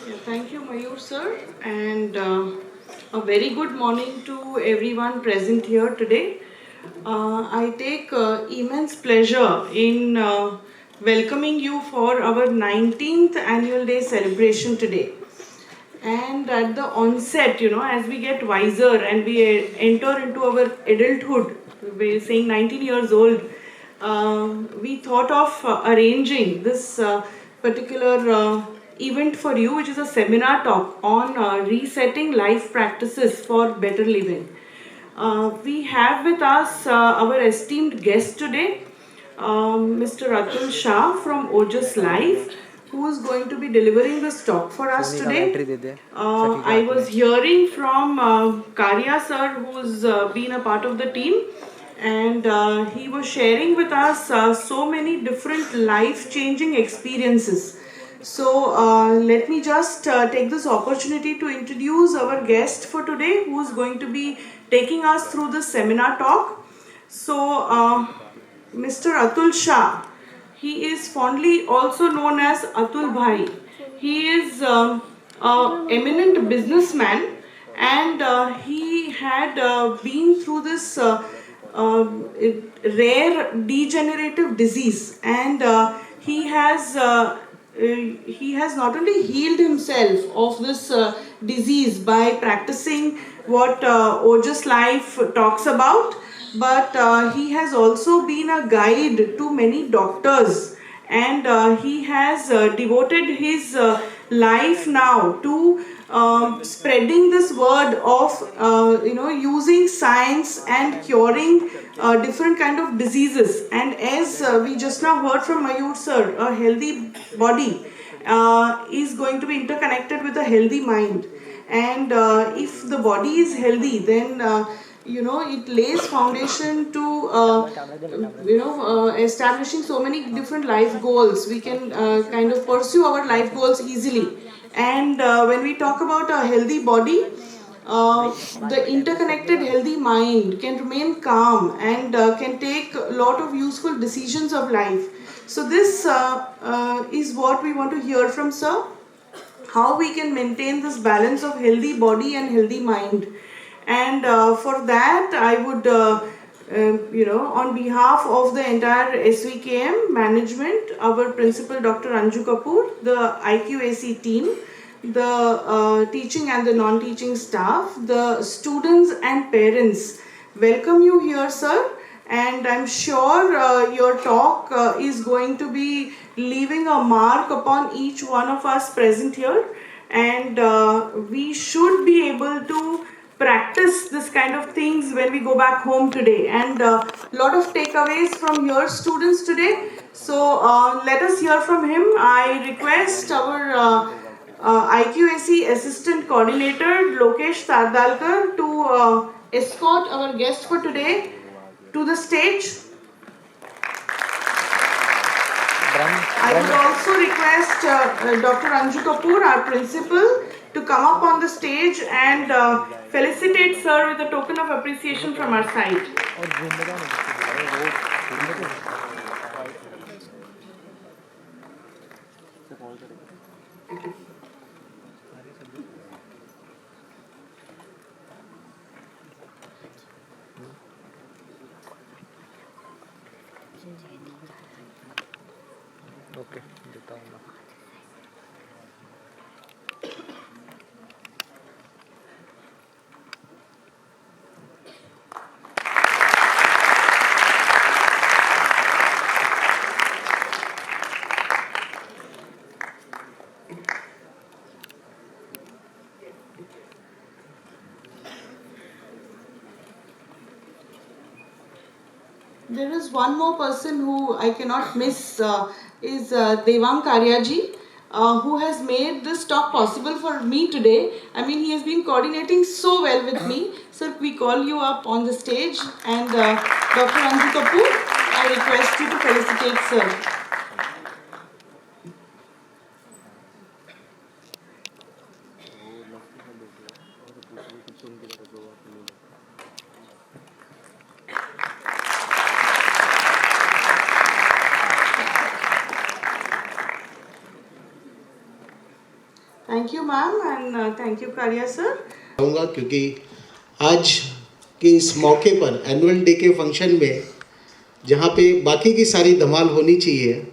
Yeah, thank you, Mayur sir, and a very good morning to everyone present here today. I take immense pleasure in welcoming you for our 19th annual day celebration today. And at the onset, as we get wiser and we enter into our adulthood, we're saying 19 years old, we thought of arranging this particular event for you, which is a seminar talk on resetting life practices for better living. We have with us our esteemed guest today, Mr. Atul Shah from Ojas Life, who is going to be delivering this talk for us today. I was hearing from Karya sir, who's been a part of the team, and he was sharing with us so many different life changing experiences. So, let me just take this opportunity to introduce our guest for today, who is going to be taking us through this seminar talk. So, Mr. Atul Shah, he is fondly also known as Atul Bhai. He is an eminent businessman, and he had been through this rare degenerative disease, and he has not only healed himself of this disease by practicing what Ojas Life talks about, but he has also been a guide to many doctors, and he has devoted his life now to spreading this word of using science and curing different kind of diseases. And as we just now heard from Mayur sir, a healthy body is going to be interconnected with a healthy mind, and if the body is healthy, then it lays foundation to establishing so many different life goals. We can kind of pursue our life goals easily. And when we talk about a healthy body, the interconnected healthy mind can remain calm and can take a lot of useful decisions of life. So this is what we want to hear from sir, how we can maintain this balance of healthy body and healthy mind. And for that, I would, on behalf of the entire SVKM management, our principal Dr. Anju Kapoor, the IQAC team, the teaching and the non-teaching staff, the students and parents, welcome you here, sir. And I'm sure your talk is going to be leaving a mark upon each one of us present here, and we should be able to practice this kind of things when we go back home today, and a lot of takeaways from your students today. So let us hear from him. I request our IQAC Assistant Coordinator Lokesh Sardalkar to escort our guest for today to the stage. I would also request Dr. Anju Kapoor, our principal, to come up on the stage and felicitate sir with a token of appreciation from our side. Okay देता हूँ मैं There is one more person who I cannot miss, is Devang Karyaji, who has made this talk possible for me today. I mean, he has been coordinating so well with me. Sir, we call you up on the stage, and Dr. Anju Kapoor, I request you to felicitate sir. Thank you, ma'am, and thank you, Karya sir. कहूँगा क्योंकि आज के इस मौके पर annual day के function में जहाँ पे बाकी की सारी धमाल होनी चाहिए,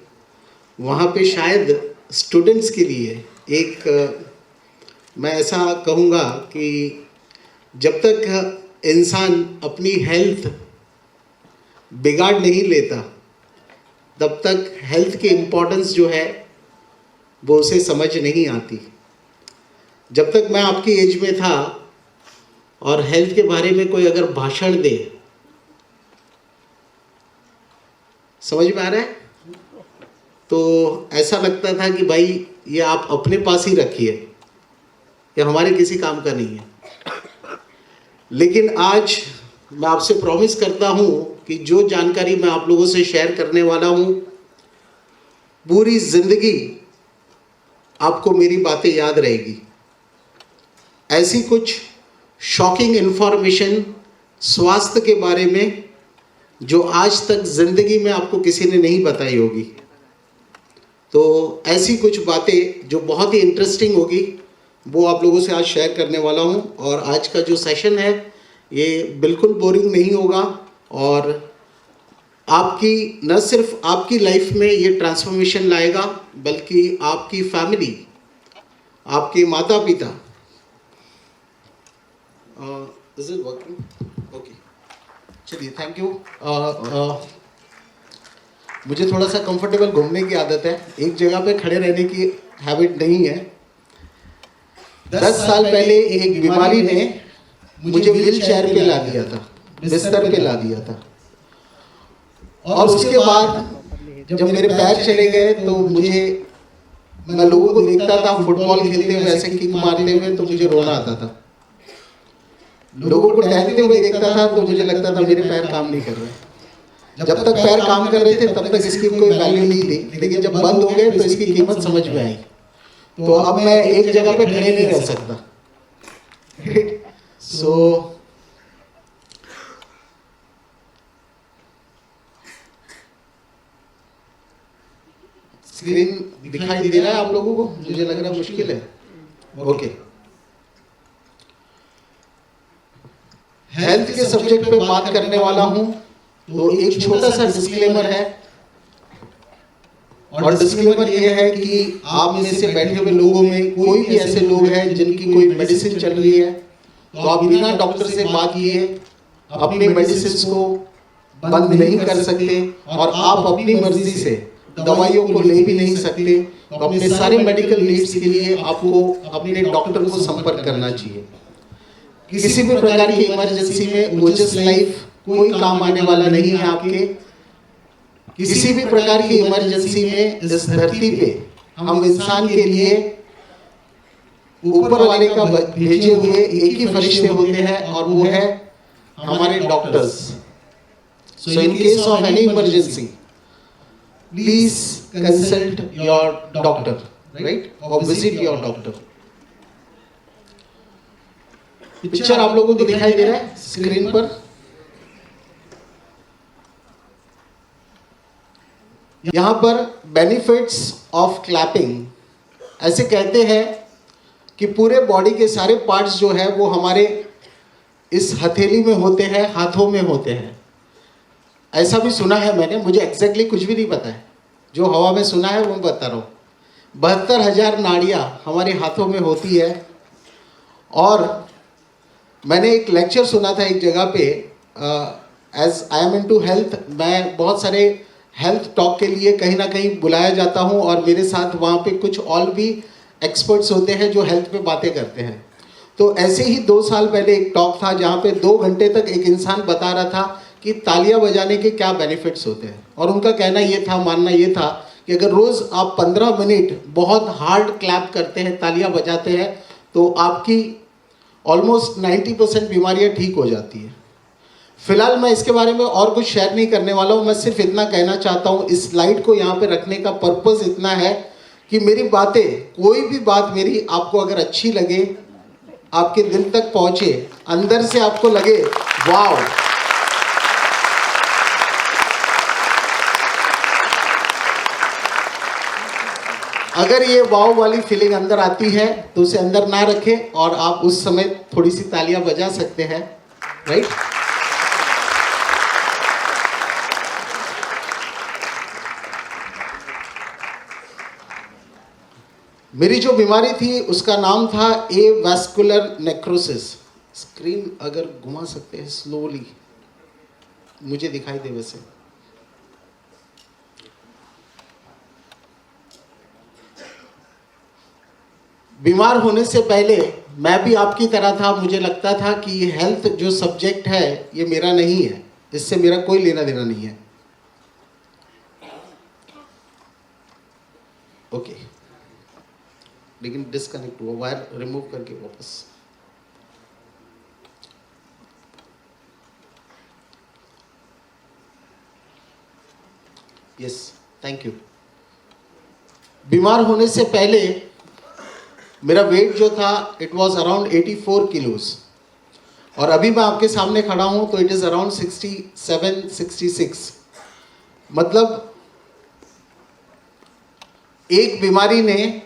वहाँ पे शायद स्टूडेंट्स के लिए एक मैं ऐसा कहूँगा कि जब तक इंसान अपनी हेल्थ बिगाड़ नहीं लेता तब तक हेल्थ की इम्पोर्टेंस जो है वो उसे समझ नहीं आती। जब तक मैं आपकी एज में था और हेल्थ के बारे में कोई अगर भाषण दे, समझ में आ रहा है, तो ऐसा लगता था कि भाई ये आप अपने पास ही रखिए, ये हमारे किसी काम का नहीं है। लेकिन आज मैं आपसे प्रॉमिस करता हूँ कि जो जानकारी मैं आप लोगों से शेयर करने वाला हूँ, पूरी जिंदगी आपको मेरी बातें याद रहेगी। ऐसी कुछ शॉकिंग इन्फॉर्मेशन स्वास्थ्य के बारे में जो आज तक जिंदगी में आपको किसी ने नहीं बताई होगी, तो ऐसी कुछ बातें जो बहुत ही इंटरेस्टिंग होगी वो आप लोगों से आज शेयर करने वाला हूं। और आज का जो सेशन है ये बिल्कुल बोरिंग नहीं होगा और आपकी न सिर्फ आपकी लाइफ में ये ट्रांसफॉर्मेशन लाएगा, बल्कि आपकी फैमिली, आपके माता पिता, इज इट वर्किंग? ओके, चलिए, थैंक यू। मुझे थोड़ा सा कंफर्टेबल घूमने की आदत है, एक जगह पे खड़े रहने की हैबिट नहीं है। 10 साल पहले एक बीमारी ने मुझे व्हील चेयर पे ला दिया था, बिस्तर पे ला दिया था, और उसके बाद जब मेरे पैर चले गए तो मैं लोगों को देखता था फुटबॉल खेलते हुए ऐसे किक मारते हुए, तो मुझे रोना आता था। लोगों को टहलते हुए देखता था तो मुझे लगता था मेरे पैर काम नहीं कर रहे। जब तक पैर काम कर रहे थे तब तक इसकी कोई वैल्यू नहीं थी, लेकिन जब बंद हो गए तो इसकी कीमत समझ में आई। तो अब मैं एक जगह पे खड़े नहीं रह सकता। सो स्क्रीन दिखाई दे रहा है आप लोगों को? मुझे लग रहा है मुश्किल है। ओके, हेल्थ के सब्जेक्ट पे बात करने वाला हूं, तो एक छोटा सा डिस्क्लेमर है। और डिस्क्लेमर ये है कि आप में से बैठे हुए लोगों में कोई भी ऐसे लोग हैं जिनकी कोई मेडिसिन चल रही है, तो आप बिना डॉक्टर से बात किए अपनी मेडिसिन को बंद नहीं कर सकते, और आप अपनी मर्जी से दवाइयों को ले भी नहीं सकते। तो अपने सारे मेडिकल नीड्स के लिए आपको अपने डॉक्टर को संपर्क करना चाहिए। किसी भी प्रकार की इमरजेंसी में ओजस लाइफ कोई काम आने वाला नहीं है आपके। किसी भी प्रकार की इमरजेंसी में इस धरती पे हम इंसान के लिए ऊपर वाले का भेजे हुए एक ही फरिश्ते होते हैं, और वो है हमारे doctors. So in case of any emergency please consult your doctor, right, और विजिट योर डॉक्टर। पिक्चर आप लोगों को दिखाई दे रहा है स्क्रीन पर? यहां पर बेनिफिट्स ऑफ क्लैपिंग, ऐसे कहते हैं कि पूरे बॉडी के सारे पार्ट्स जो है वो हमारे इस हथेली में होते हैं, हाथों में होते हैं। ऐसा भी सुना है मैंने, मुझे एग्जैक्टली कुछ भी नहीं पता है, जो हवा में सुना है वो मैं बता रहा हूँ। 72,000 नाड़ियाँ हमारे हाथों में होती है। और मैंने एक लेक्चर सुना था एक जगह पे, as I am into health, मैं बहुत सारे हेल्थ टॉक के लिए कहीं ना कहीं बुलाया जाता हूँ, और मेरे साथ वहाँ पे कुछ और भी एक्सपर्ट्स होते हैं जो हेल्थ पे बातें करते हैं। तो ऐसे ही 2 साल पहले एक टॉक था जहाँ पे 2 घंटे तक एक इंसान बता रहा था कि तालियां बजाने के क्या बेनिफिट्स होते हैं। और उनका कहना ये था, मानना ये था कि अगर रोज़ आप 15 मिनट बहुत हार्ड क्लैप करते हैं, तालियां बजाते हैं, तो आपकी ऑलमोस्ट 90% बीमारियां ठीक हो जाती है। फिलहाल मैं इसके बारे में और कुछ शेयर नहीं करने वाला हूँ। मैं सिर्फ इतना कहना चाहता हूँ, इस स्लाइड को यहाँ पे रखने का पर्पस इतना है कि मेरी बातें, कोई भी बात मेरी आपको अगर अच्छी लगे, आपके दिल तक पहुँचे, अंदर से आपको लगे वाव, अगर ये वाव वाली फीलिंग अंदर आती है तो उसे अंदर ना रखें और आप उस समय थोड़ी सी तालियां बजा सकते हैं, राइट। मेरी जो बीमारी थी उसका नाम था एवास्कुलर नेक्रोसिस। स्क्रीन अगर घुमा सकते हैं स्लोली, मुझे दिखाई दे वैसे। बीमार होने से पहले मैं भी आपकी तरह था। मुझे लगता था कि ये हेल्थ जो सब्जेक्ट है ये मेरा नहीं है, इससे मेरा कोई लेना देना नहीं है। ओके, लेकिन डिस्कनेक्ट हुआ, वायर रिमूव करके वापस। Yes, thank you. बीमार होने से पहले मेरा वेट जो था इट वाज अराउंड 84 किलोज, और अभी मैं आपके सामने खड़ा हूं तो इट इज अराउंड 67 66। मतलब एक बीमारी ने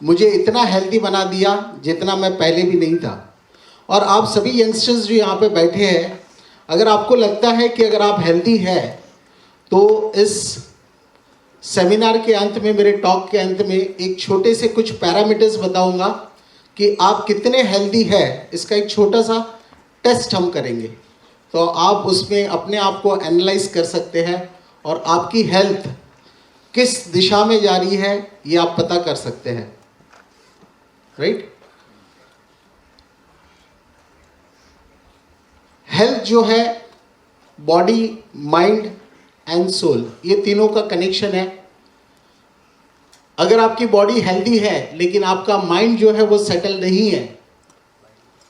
मुझे इतना हेल्दी बना दिया जितना मैं पहले भी नहीं था। और आप सभी यंगस्टर्स जो यहाँ पे बैठे हैं, अगर आपको लगता है कि अगर आप हेल्दी है तो इस सेमिनार के अंत में, मेरे टॉक के अंत में एक छोटे से कुछ पैरामीटर्स बताऊंगा कि आप कितने हेल्दी है। इसका एक छोटा सा टेस्ट हम करेंगे, तो आप उसमें अपने आप को एनालाइज कर सकते हैं और आपकी हेल्थ किस दिशा में जा रही है ये आप पता कर सकते हैं, राइट। हेल्थ जो है बॉडी, माइंड एंड सोल, ये तीनों का कनेक्शन है। अगर आपकी बॉडी हेल्दी है लेकिन आपका माइंड जो है वो सेटल नहीं है,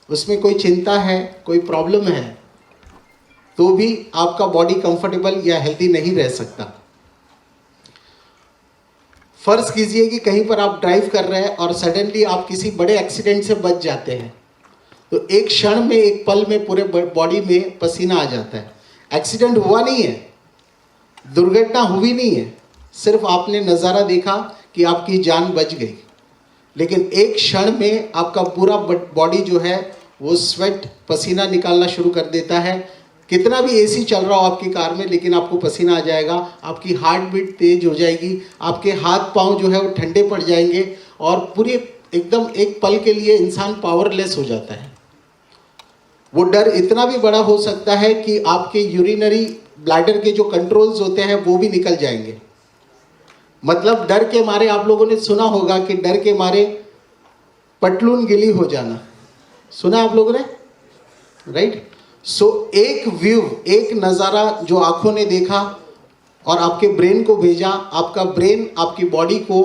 उसमें कोई चिंता है, कोई प्रॉब्लम है, तो भी आपका बॉडी कंफर्टेबल या हेल्दी नहीं रह सकता। फर्ज कीजिए कि कहीं पर आप ड्राइव कर रहे हैं और सडनली आप किसी बड़े एक्सीडेंट से बच जाते हैं, तो एक क्षण में, एक पल में पूरे बॉडी में पसीना आ जाता है। एक्सीडेंट हुआ नहीं है, दुर्घटना हुई नहीं है, सिर्फ आपने नज़ारा देखा कि आपकी जान बच गई, लेकिन एक क्षण में आपका पूरा बॉडी जो है वो स्वेट, पसीना निकालना शुरू कर देता है। कितना भी एसी चल रहा हो आपकी कार में, लेकिन आपको पसीना आ जाएगा, आपकी हार्ट बीट तेज हो जाएगी, आपके हाथ पांव जो है वो ठंडे पड़ जाएंगे और पूरे एकदम एक पल के लिए इंसान पावरलेस हो जाता है। वो डर इतना भी बड़ा हो सकता है कि आपके यूरिनरी ब्लैडर के जो कंट्रोल्स होते हैं वो भी निकल जाएंगे। मतलब डर के मारे, आप लोगों ने सुना होगा कि डर के मारे पटलून गिली हो जाना, सुना आप लोगों ने, राइट। सो एक व्यू, एक नज़ारा जो आंखों ने देखा और आपके ब्रेन को भेजा, आपका ब्रेन आपकी बॉडी को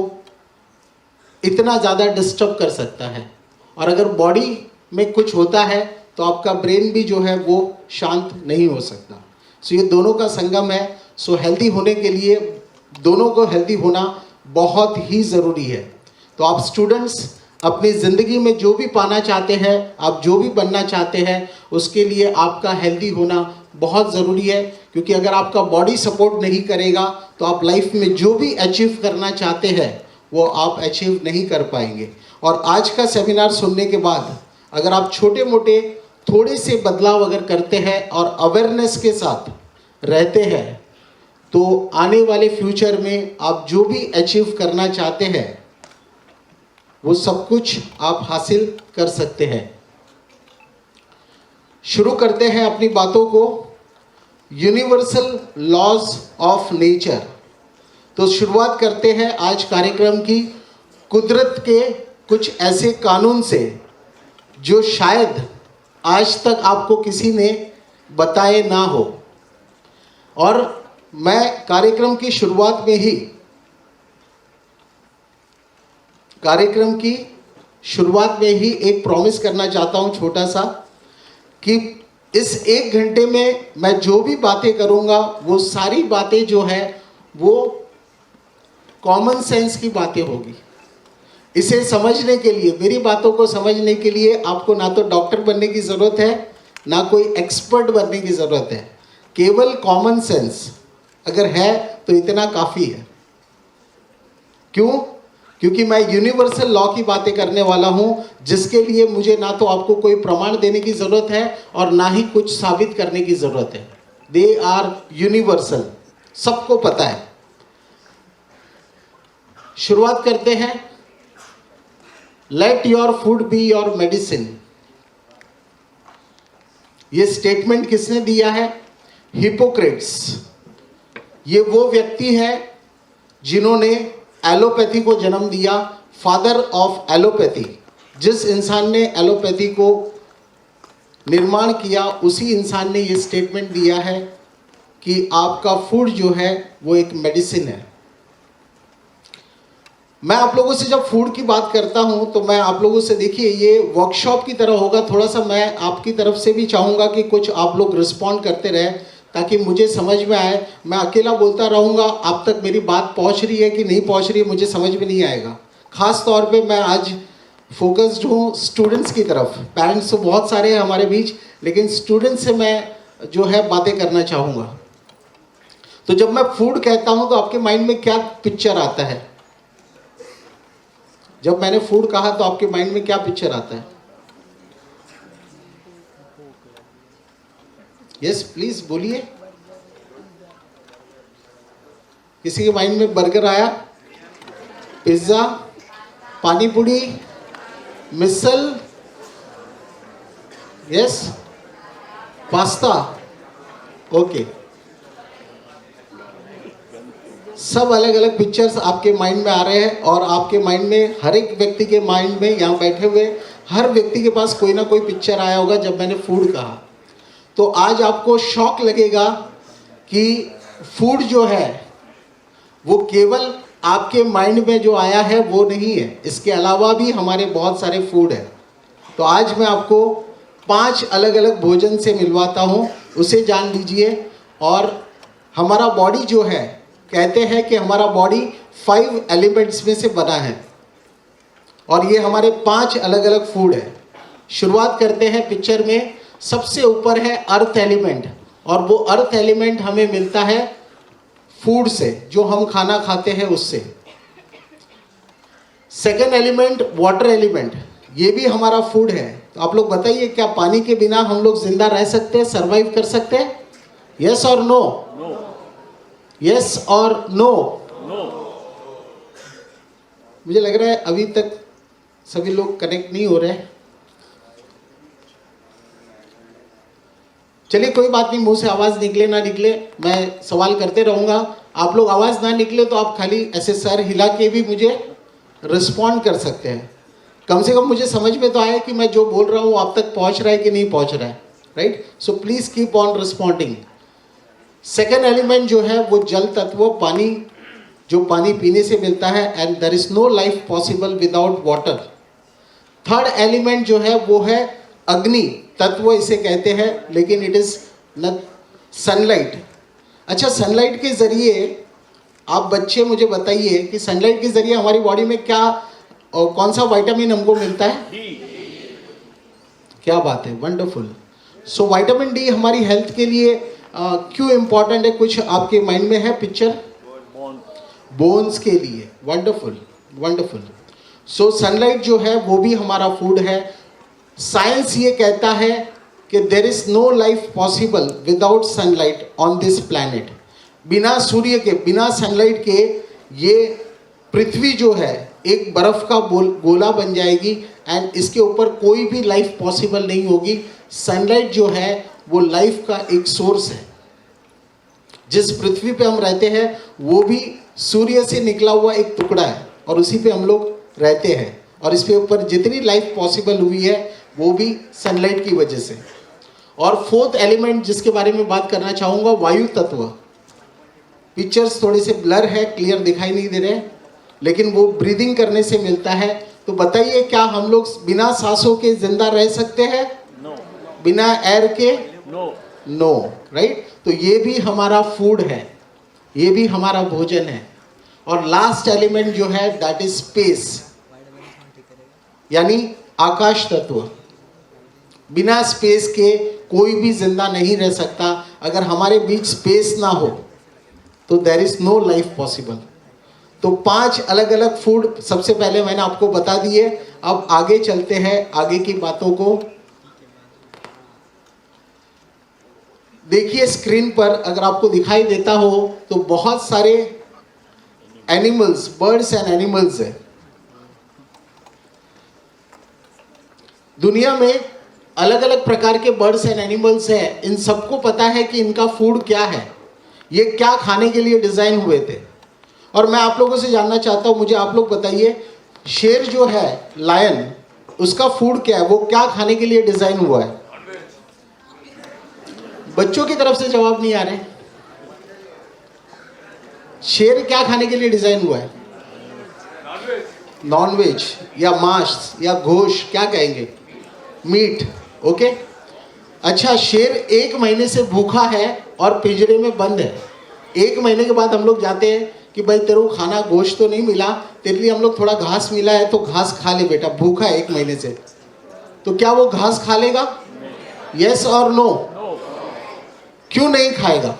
इतना ज़्यादा डिस्टर्ब कर सकता है। और अगर बॉडी में कुछ होता है तो आपका ब्रेन भी जो है वो शांत नहीं हो सकता। सो ये दोनों का संगम है। सो हेल्दी होने के लिए दोनों को हेल्दी होना बहुत ही ज़रूरी है। तो आप स्टूडेंट्स अपनी ज़िंदगी में जो भी पाना चाहते हैं, आप जो भी बनना चाहते हैं, उसके लिए आपका हेल्दी होना बहुत ज़रूरी है। क्योंकि अगर आपका बॉडी सपोर्ट नहीं करेगा तो आप लाइफ में जो भी अचीव करना चाहते हैं वो आप अचीव नहीं कर पाएंगे। और आज का सेमिनार सुनने के बाद अगर आप छोटे मोटे थोड़े से बदलाव अगर करते हैं और अवेयरनेस के साथ रहते हैं तो आने वाले फ्यूचर में आप जो भी अचीव करना चाहते हैं वो सब कुछ आप हासिल कर सकते हैं। शुरू करते हैं अपनी बातों को। यूनिवर्सल लॉज ऑफ नेचर, तो शुरुआत करते हैं आज कार्यक्रम की कुदरत के कुछ ऐसे कानून से जो शायद आज तक आपको किसी ने बताए ना हो। और मैं कार्यक्रम की शुरुआत में ही एक प्रॉमिस करना चाहता हूं छोटा सा, कि इस 1 घंटे में मैं जो भी बातें करूंगा वो सारी बातें जो है वो कॉमन सेंस की बातें होगी। इसे समझने के लिए, मेरी बातों को समझने के लिए आपको ना तो डॉक्टर बनने की ज़रूरत है, ना कोई एक्सपर्ट बनने की ज़रूरत है। केवल कॉमन सेंस अगर है तो इतना काफ़ी है। क्यों? क्योंकि मैं यूनिवर्सल लॉ की बातें करने वाला हूं, जिसके लिए मुझे ना तो आपको कोई प्रमाण देने की ज़रूरत है और ना ही कुछ साबित करने की ज़रूरत है। दे आर यूनिवर्सल, सबको पता है। शुरुआत करते हैं। Let your food be your medicine. ये स्टेटमेंट किसने दिया है? हिपोक्रेट्स। ये वो व्यक्ति है जिन्होंने एलोपैथी को जन्म दिया, फादर ऑफ एलोपैथी। जिस इंसान ने एलोपैथी को निर्माण किया, उसी इंसान ने ये स्टेटमेंट दिया है कि आपका फूड जो है वो एक मेडिसिन है। मैं आप लोगों से जब फूड की बात करता हूं तो मैं आप लोगों से, देखिए ये वर्कशॉप की तरह होगा, थोड़ा सा मैं आपकी तरफ से भी चाहूँगा कि कुछ आप लोग रिस्पॉन्ड करते रहे ताकि मुझे समझ में आए। मैं अकेला बोलता रहूँगा, आप तक मेरी बात पहुँच रही है कि नहीं पहुँच रही है मुझे समझ में नहीं आएगा। ख़ास तौर पे मैं आज फोकस्ड हूँ स्टूडेंट्स की तरफ। पेरेंट्स तो बहुत सारे हैं हमारे बीच, लेकिन स्टूडेंट्स से मैं जो है बातें करना चाहूँगा। तो जब मैं फूड कहता हूँ तो आपके माइंड में क्या पिक्चर आता है? जब मैंने फूड कहा तो आपके माइंड में क्या पिक्चर आता है? यस प्लीज बोलिए। किसी के माइंड में बर्गर आया, पिज्जा, पानी पूरी, मिसल, यस, पास्ता, ओके। सब अलग अलग पिक्चर्स आपके माइंड में आ रहे हैं और आपके माइंड में, हर एक व्यक्ति के माइंड में, यहाँ बैठे हुए हर व्यक्ति के पास कोई ना कोई पिक्चर आया होगा जब मैंने फूड कहा। तो आज आपको शॉक लगेगा कि फूड जो है वो केवल आपके माइंड में जो आया है वो नहीं है, इसके अलावा भी हमारे बहुत सारे फूड हैं। तो आज मैं आपको 5 अलग अलग भोजन से मिलवाता हूँ, उसे जान लीजिए। और हमारा बॉडी जो है, कहते हैं कि हमारा बॉडी 5 एलिमेंट्स में से बना है और ये हमारे 5 अलग अलग फूड है। शुरुआत करते हैं पिक्चर में। सबसे ऊपर है अर्थ एलिमेंट, और वो अर्थ एलिमेंट हमें मिलता है फूड से, जो हम खाना खाते हैं उससे। सेकेंड एलिमेंट वाटर एलिमेंट, ये भी हमारा फूड है। तो आप लोग बताइए, क्या पानी के बिना हम लोग जिंदा रह सकते हैं, सरवाइव कर सकते हैं? यस और नो? यस और नो? मुझे लग रहा है अभी तक सभी लोग कनेक्ट नहीं हो रहे हैं। चलिए कोई बात नहीं, मुंह से आवाज़ निकले ना निकले, मैं सवाल करते रहूँगा। आप लोग आवाज़ ना निकले तो आप खाली ऐसे सर हिला के भी मुझे रिस्पॉन्ड कर सकते हैं। कम से कम मुझे समझ में तो आए कि मैं जो बोल रहा हूँ आप तक पहुँच रहा है कि नहीं पहुँच रहा है, right? So please keep on responding. Second element जो है वो जल तत्व, पानी, जो पानी पीने से मिलता है, and there is no life possible without water. Third element जो है वो है अग्नि तत्व, इसे कहते हैं, लेकिन इट इज़ न सनलाइट। अच्छा, सनलाइट के ज़रिए आप बच्चे मुझे बताइए कि सनलाइट के ज़रिए हमारी बॉडी में क्या और कौन सा विटामिन हमको मिलता है? क्या बात है, वंडरफुल। सो विटामिन डी हमारी हेल्थ के लिए क्यों इम्पॉर्टेंट है? कुछ आपके माइंड में है पिक्चर? बोन्स के लिए, वंडरफुल वंडरफुल। सो सनलाइट जो है वो भी हमारा फूड है। साइंस ये कहता है कि there is no life possible without sunlight on this planet. बिना सूर्य के, बिना सनलाइट के ये पृथ्वी जो है एक बर्फ का गोला बन जाएगी एंड इसके ऊपर कोई भी लाइफ पॉसिबल नहीं होगी। सनलाइट जो है वो लाइफ का एक सोर्स है। जिस पृथ्वी पे हम रहते हैं वो भी सूर्य से निकला हुआ एक टुकड़ा है और उसी पे हम लोग रहते हैं, और इस पे ऊपर जितनी लाइफ पॉसिबल हुई है वो भी सनलाइट की वजह से। और फोर्थ एलिमेंट जिसके बारे में बात करना चाहूँगा, वायु तत्व। पिक्चर्स थोड़े से ब्लर है, क्लियर दिखाई नहीं दे रहे, लेकिन वो ब्रीदिंग करने से मिलता है। तो बताइए, क्या हम लोग बिना सांसों के जिंदा रह सकते हैं? नो। बिना एयर के? नो। No, right? तो ये भी हमारा फूड है, ये भी हमारा भोजन है। और लास्ट एलिमेंट जो है दैट इज स्पेस, यानी आकाश तत्व। बिना स्पेस के कोई भी जिंदा नहीं रह सकता। अगर हमारे बीच स्पेस ना हो तो there is no life possible. तो 5 अलग अलग फूड सबसे पहले मैंने आपको बता दिए। अब आगे चलते हैं आगे की बातों को। देखिए स्क्रीन पर अगर आपको दिखाई देता हो तो बहुत सारे एनिमल्स, बर्ड्स एंड एनिमल्स है। दुनिया में अलग अलग प्रकार के बर्ड्स एंड एनिमल्स हैं। इन सबको पता है कि इनका फूड क्या है, ये क्या खाने के लिए डिजाइन हुए थे। और मैं आप लोगों से जानना चाहता हूं, मुझे आप लोग बताइए, शेर जो है, लायन, उसका फूड क्या है, वो क्या खाने के लिए डिजाइन हुआ है? बच्चों की तरफ से जवाब नहीं आ रहे। शेर क्या खाने के लिए डिजाइन हुआ है? नॉनवेज या मांस या गोश्त, क्या कहेंगे? मीट। ओके, अच्छा, शेर 1 महीने से भूखा है और पिंजरे में बंद है। 1 महीने के बाद हम लोग जाते हैं कि भाई तेरे को खाना, गोश्त तो नहीं मिला, तेरे लिए हम लोग थोड़ा घास मिला है तो घास खा ले बेटा, भूखा है 1 महीने से। तो क्या वो घास खा लेगा? यस और नो? क्यों नहीं खाएगा?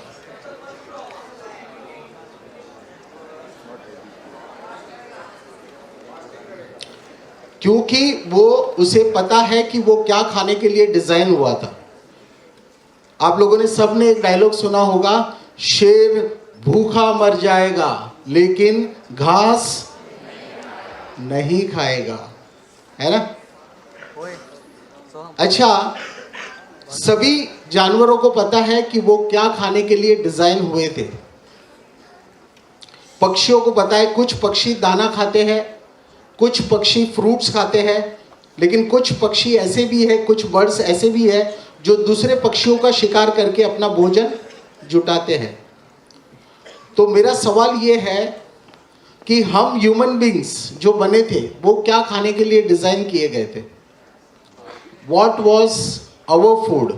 क्योंकि वो, उसे पता है कि वो क्या खाने के लिए डिजाइन हुआ था। आप लोगों ने सबने एक डायलॉग सुना होगा, शेर भूखा मर जाएगा लेकिन घास नहीं खाएगा, है ना? अच्छा, सभी जानवरों को पता है कि वो क्या खाने के लिए डिजाइन हुए थे। पक्षियों को पता है, कुछ पक्षी दाना खाते हैं, कुछ पक्षी फ्रूट्स खाते हैं, लेकिन कुछ पक्षी ऐसे भी है, कुछ बर्ड्स ऐसे भी है जो दूसरे पक्षियों का शिकार करके अपना भोजन जुटाते हैं। तो मेरा सवाल ये है कि हम ह्यूमन बींग्स जो बने थे वो क्या खाने के लिए डिजाइन किए गए थे? What was our food?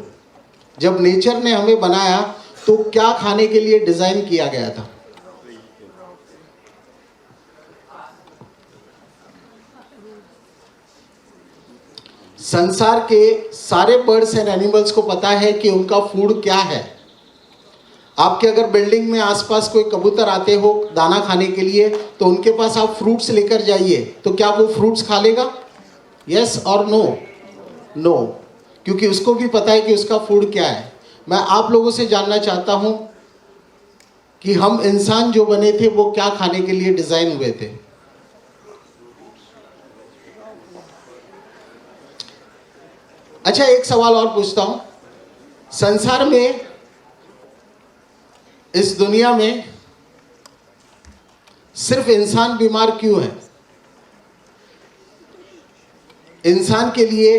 जब नेचर ने हमें बनाया तो क्या खाने के लिए डिजाइन किया गया था? संसार के सारे बर्ड्स एंड एनिमल्स को पता है कि उनका फूड क्या है। आपके अगर बिल्डिंग में आसपास कोई कबूतर आते हो दाना खाने के लिए, तो उनके पास आप फ्रूट्स लेकर जाइए, तो क्या वो फ्रूट्स खा लेगा? यस और नो? नो, क्योंकि उसको भी पता है कि उसका फूड क्या है। मैं आप लोगों से जानना चाहता हूं कि हम इंसान जो बने थे वो क्या खाने के लिए डिजाइन हुए थे? अच्छा, एक सवाल और पूछता हूं, संसार में, इस दुनिया में सिर्फ इंसान बीमार क्यों है? इंसान के लिए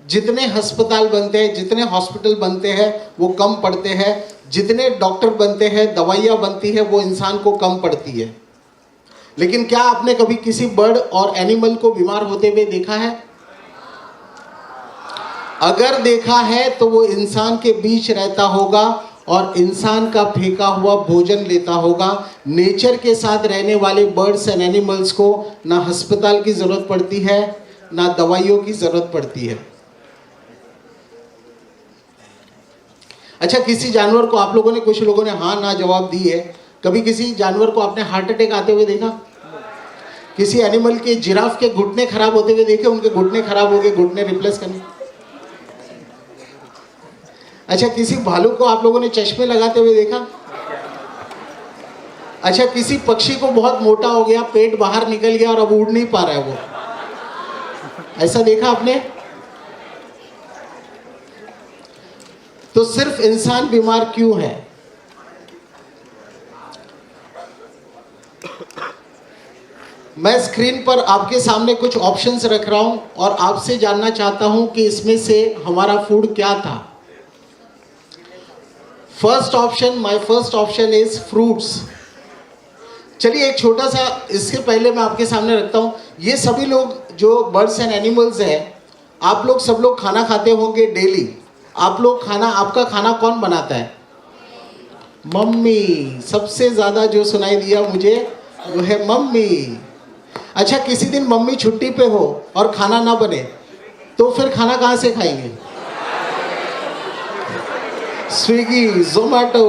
जितने अस्पताल बनते हैं, जितने हॉस्पिटल बनते हैं वो कम पड़ते हैं, जितने डॉक्टर बनते हैं, दवाइयाँ बनती है, वो इंसान को कम पड़ती है। लेकिन क्या आपने कभी किसी बर्ड और एनिमल को बीमार होते हुए देखा है? अगर देखा है तो वो इंसान के बीच रहता होगा और इंसान का फेंका हुआ भोजन लेता होगा। नेचर के साथ रहने वाले बर्ड्स एंड एनिमल्स को ना अस्पताल की ज़रूरत पड़ती है, ना दवाइयों की ज़रूरत पड़ती है। अच्छा, किसी जानवर को आप लोगों ने, कुछ लोगों ने हाँ ना जवाब दी है, कभी किसी जानवर को आपने हार्ट अटैक आते हुए देखा? किसी एनिमल के, जिराफ के घुटने खराब होते हुए देखे? उनके घुटने खराब हो गए, घुटने रिप्लेस करने। अच्छा, किसी भालू को आप लोगों ने चश्मे लगाते हुए देखा? अच्छा, किसी पक्षी को बहुत मोटा हो गया, पेट बाहर निकल गया और अब उड़ नहीं पा रहा है वो, ऐसा देखा आपने? तो सिर्फ इंसान बीमार क्यों है? मैं स्क्रीन पर आपके सामने कुछ ऑप्शंस रख रहा हूं और आपसे जानना चाहता हूं कि इसमें से हमारा फूड क्या था। First option, my first option is fruits. चलिए एक छोटा सा, इसके पहले मैं आपके सामने रखता हूं, ये सभी लोग जो बर्ड्स एंड एनिमल्स हैं, आप लोग सब लोग खाना खाते होंगे डेली। आप लोग खाना, आपका खाना कौन बनाता है? मम्मी। सबसे ज़्यादा जो सुनाई दिया मुझे वो है मम्मी। अच्छा, किसी दिन मम्मी छुट्टी पे हो और खाना ना बने तो फिर खाना कहाँ से खाएंगे? स्विगी, जोमेटो।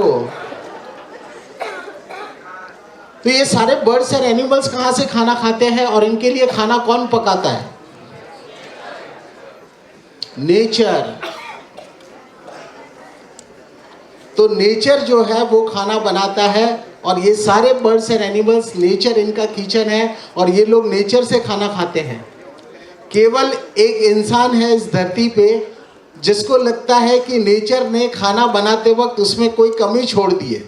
तो ये सारे बर्ड्स और एनिमल्स कहाँ से खाना खाते हैं और इनके लिए खाना कौन पकाता है? नेचर। तो नेचर जो है वो खाना बनाता है और ये सारे बर्ड्स एंड एनिमल्स, नेचर इनका किचन है और ये लोग नेचर से खाना खाते हैं। केवल एक इंसान है इस धरती पे जिसको लगता है कि नेचर ने खाना बनाते वक्त उसमें कोई कमी छोड़ दी है।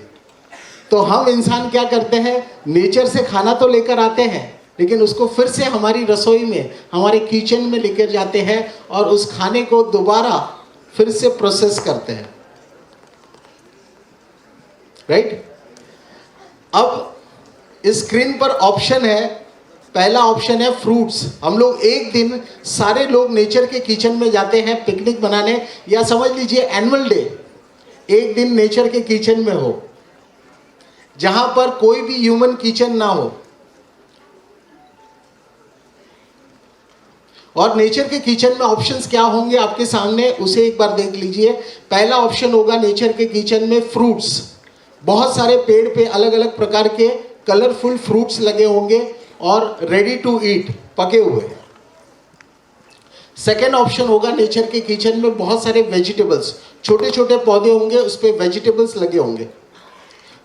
तो हम इंसान क्या करते हैं? नेचर से खाना तो लेकर आते हैं लेकिन उसको फिर से हमारी रसोई में, हमारे किचन में लेकर जाते हैं और उस खाने को दोबारा फिर से प्रोसेस करते हैं। राइट? अब इस स्क्रीन पर ऑप्शन है, पहला ऑप्शन है फ्रूट्स। हम लोग एक दिन सारे लोग नेचर के किचन में जाते हैं पिकनिक मनाने, या समझ लीजिए एनुअल डे, एक दिन नेचर के किचन में हो जहां पर कोई भी ह्यूमन किचन ना हो। और नेचर के किचन में ऑप्शंस क्या होंगे आपके सामने, उसे एक बार देख लीजिए। पहला ऑप्शन होगा नेचर के किचन में फ्रूट्स। बहुत सारे पेड़ पे अलग अलग प्रकार के कलरफुल फ्रूट्स लगे होंगे और रेडी टू ईट, पके हुए। सेकेंड ऑप्शन होगा नेचर के किचन में बहुत सारे वेजिटेबल्स, छोटे छोटे पौधे होंगे, उस पर वेजिटेबल्स लगे होंगे।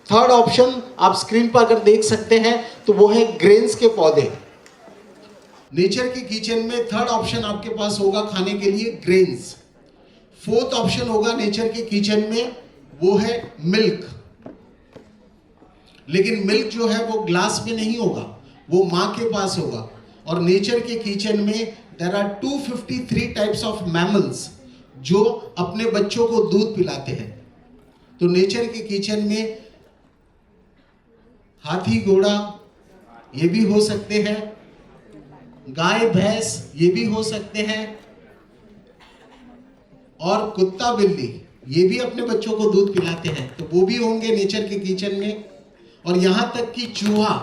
थर्ड ऑप्शन आप स्क्रीन पर अगर देख सकते हैं तो वो है ग्रेन्स के पौधे। नेचर के किचन में थर्ड ऑप्शन आपके पास होगा खाने के लिए ग्रेन्स। फोर्थ ऑप्शन होगा नेचर के किचन में, वो है मिल्क। लेकिन मिल्क जो है वो ग्लास में नहीं होगा, वो माँ के पास होगा। और नेचर के किचन में there are 253 types of mammals जो अपने बच्चों को दूध पिलाते हैं। तो नेचर के किचन में हाथी घोड़ा ये भी हो सकते हैं, गाय भैंस ये भी हो सकते हैं, और कुत्ता बिल्ली ये भी अपने बच्चों को दूध पिलाते हैं, तो वो भी होंगे नेचर के किचन में। और यहां तक कि चूहा,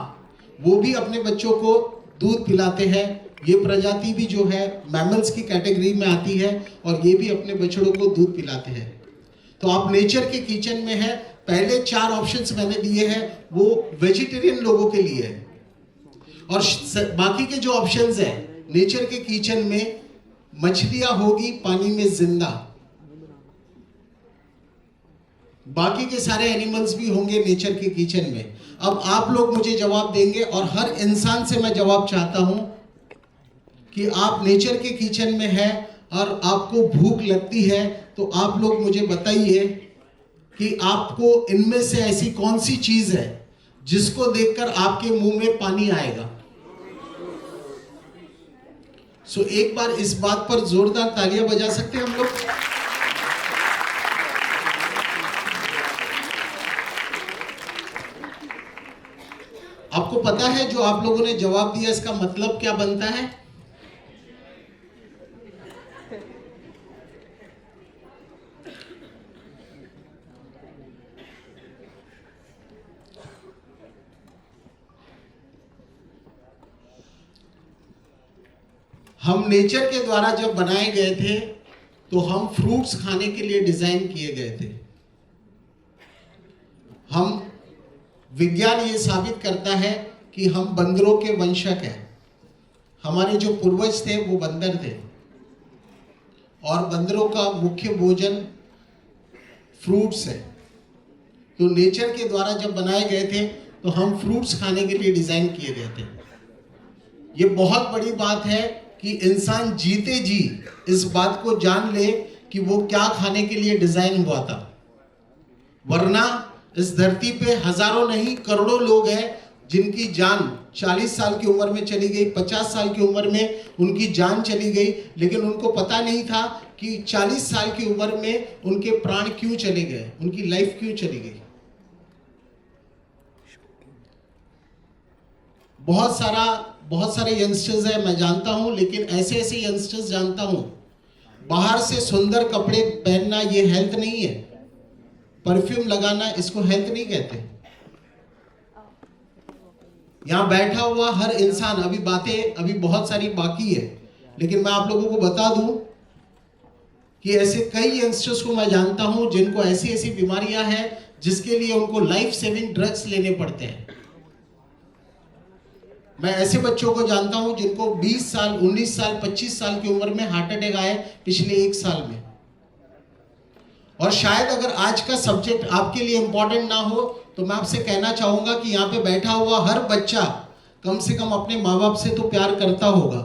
वो भी अपने बच्चों को दूध पिलाते हैं। ये प्रजाति भी जो है मैमल्स की कैटेगरी में आती है और ये भी अपने बछड़ों को दूध पिलाते हैं। तो आप नेचर के किचन में है। पहले 4 ऑप्शंस मैंने दिए हैं वो वेजिटेरियन लोगों के लिए है, और बाकी के जो ऑप्शंस हैं नेचर के किचन में, मछलियां होगी पानी में जिंदा, बाकी के सारे एनिमल्स भी होंगे नेचर के किचन में। अब आप लोग मुझे जवाब देंगे और हर इंसान से मैं जवाब चाहता हूं कि आप नेचर के किचन में हैं और आपको भूख लगती है, तो आप लोग मुझे बताइए कि आपको इनमें से ऐसी कौन सी चीज है जिसको देखकर आपके मुंह में पानी आएगा। सो एक बार इस बात पर जोरदार तालियां बजा सकते हैं हम लोग। आपको पता है जो आप लोगों ने जवाब दिया इसका मतलब क्या बनता है? हम नेचर के द्वारा जब बनाए गए थे तो हम फ्रूट्स खाने के लिए डिजाइन किए गए थे। हम विज्ञान ये साबित करता है कि हम बंदरों के वंशक हैं। हमारे जो पूर्वज थे वो बंदर थे और बंदरों का मुख्य भोजन फ्रूट्स है। तो नेचर के द्वारा जब बनाए गए थे तो हम फ्रूट्स खाने के लिए डिजाइन किए गए थे। ये बहुत बड़ी बात है कि इंसान जीते जी इस बात को जान ले कि वो क्या खाने के लिए डिजाइन हुआ था। वरना इस धरती पे हजारों नहीं करोड़ों लोग हैं जिनकी जान 40 साल की उम्र में चली गई, 50 साल की उम्र में उनकी जान चली गई, लेकिन उनको पता नहीं था कि 40 साल की उम्र में उनके प्राण क्यों चले गए, उनकी लाइफ क्यों चली गई। बहुत सारे यंगस्टर्स हैं मैं जानता हूं, लेकिन ऐसे ऐसे यंगस्टर्स जानता हूं, बाहर से सुंदर कपड़े पहनना ये हेल्थ नहीं है, परफ्यूम लगाना इसको हेल्थ नहीं कहते। यहां बैठा हुआ हर इंसान, अभी बहुत सारी बाकी है, लेकिन मैं आप लोगों को बता दूं कि ऐसे कई यंगस्टर्स को मैं जानता हूं जिनको ऐसी ऐसी बीमारियां हैं जिसके लिए उनको लाइफ सेविंग ड्रग्स लेने पड़ते हैं। मैं ऐसे बच्चों को जानता हूं जिनको 20 साल, 19 साल, 25 साल की उम्र में हार्ट अटैक आए पिछले 1 साल में। और शायद अगर आज का सब्जेक्ट आपके लिए इंपॉर्टेंट ना हो तो मैं आपसे कहना चाहूंगा कि यहाँ पे बैठा हुआ हर बच्चा कम से कम अपने माँ बाप से तो प्यार करता होगा।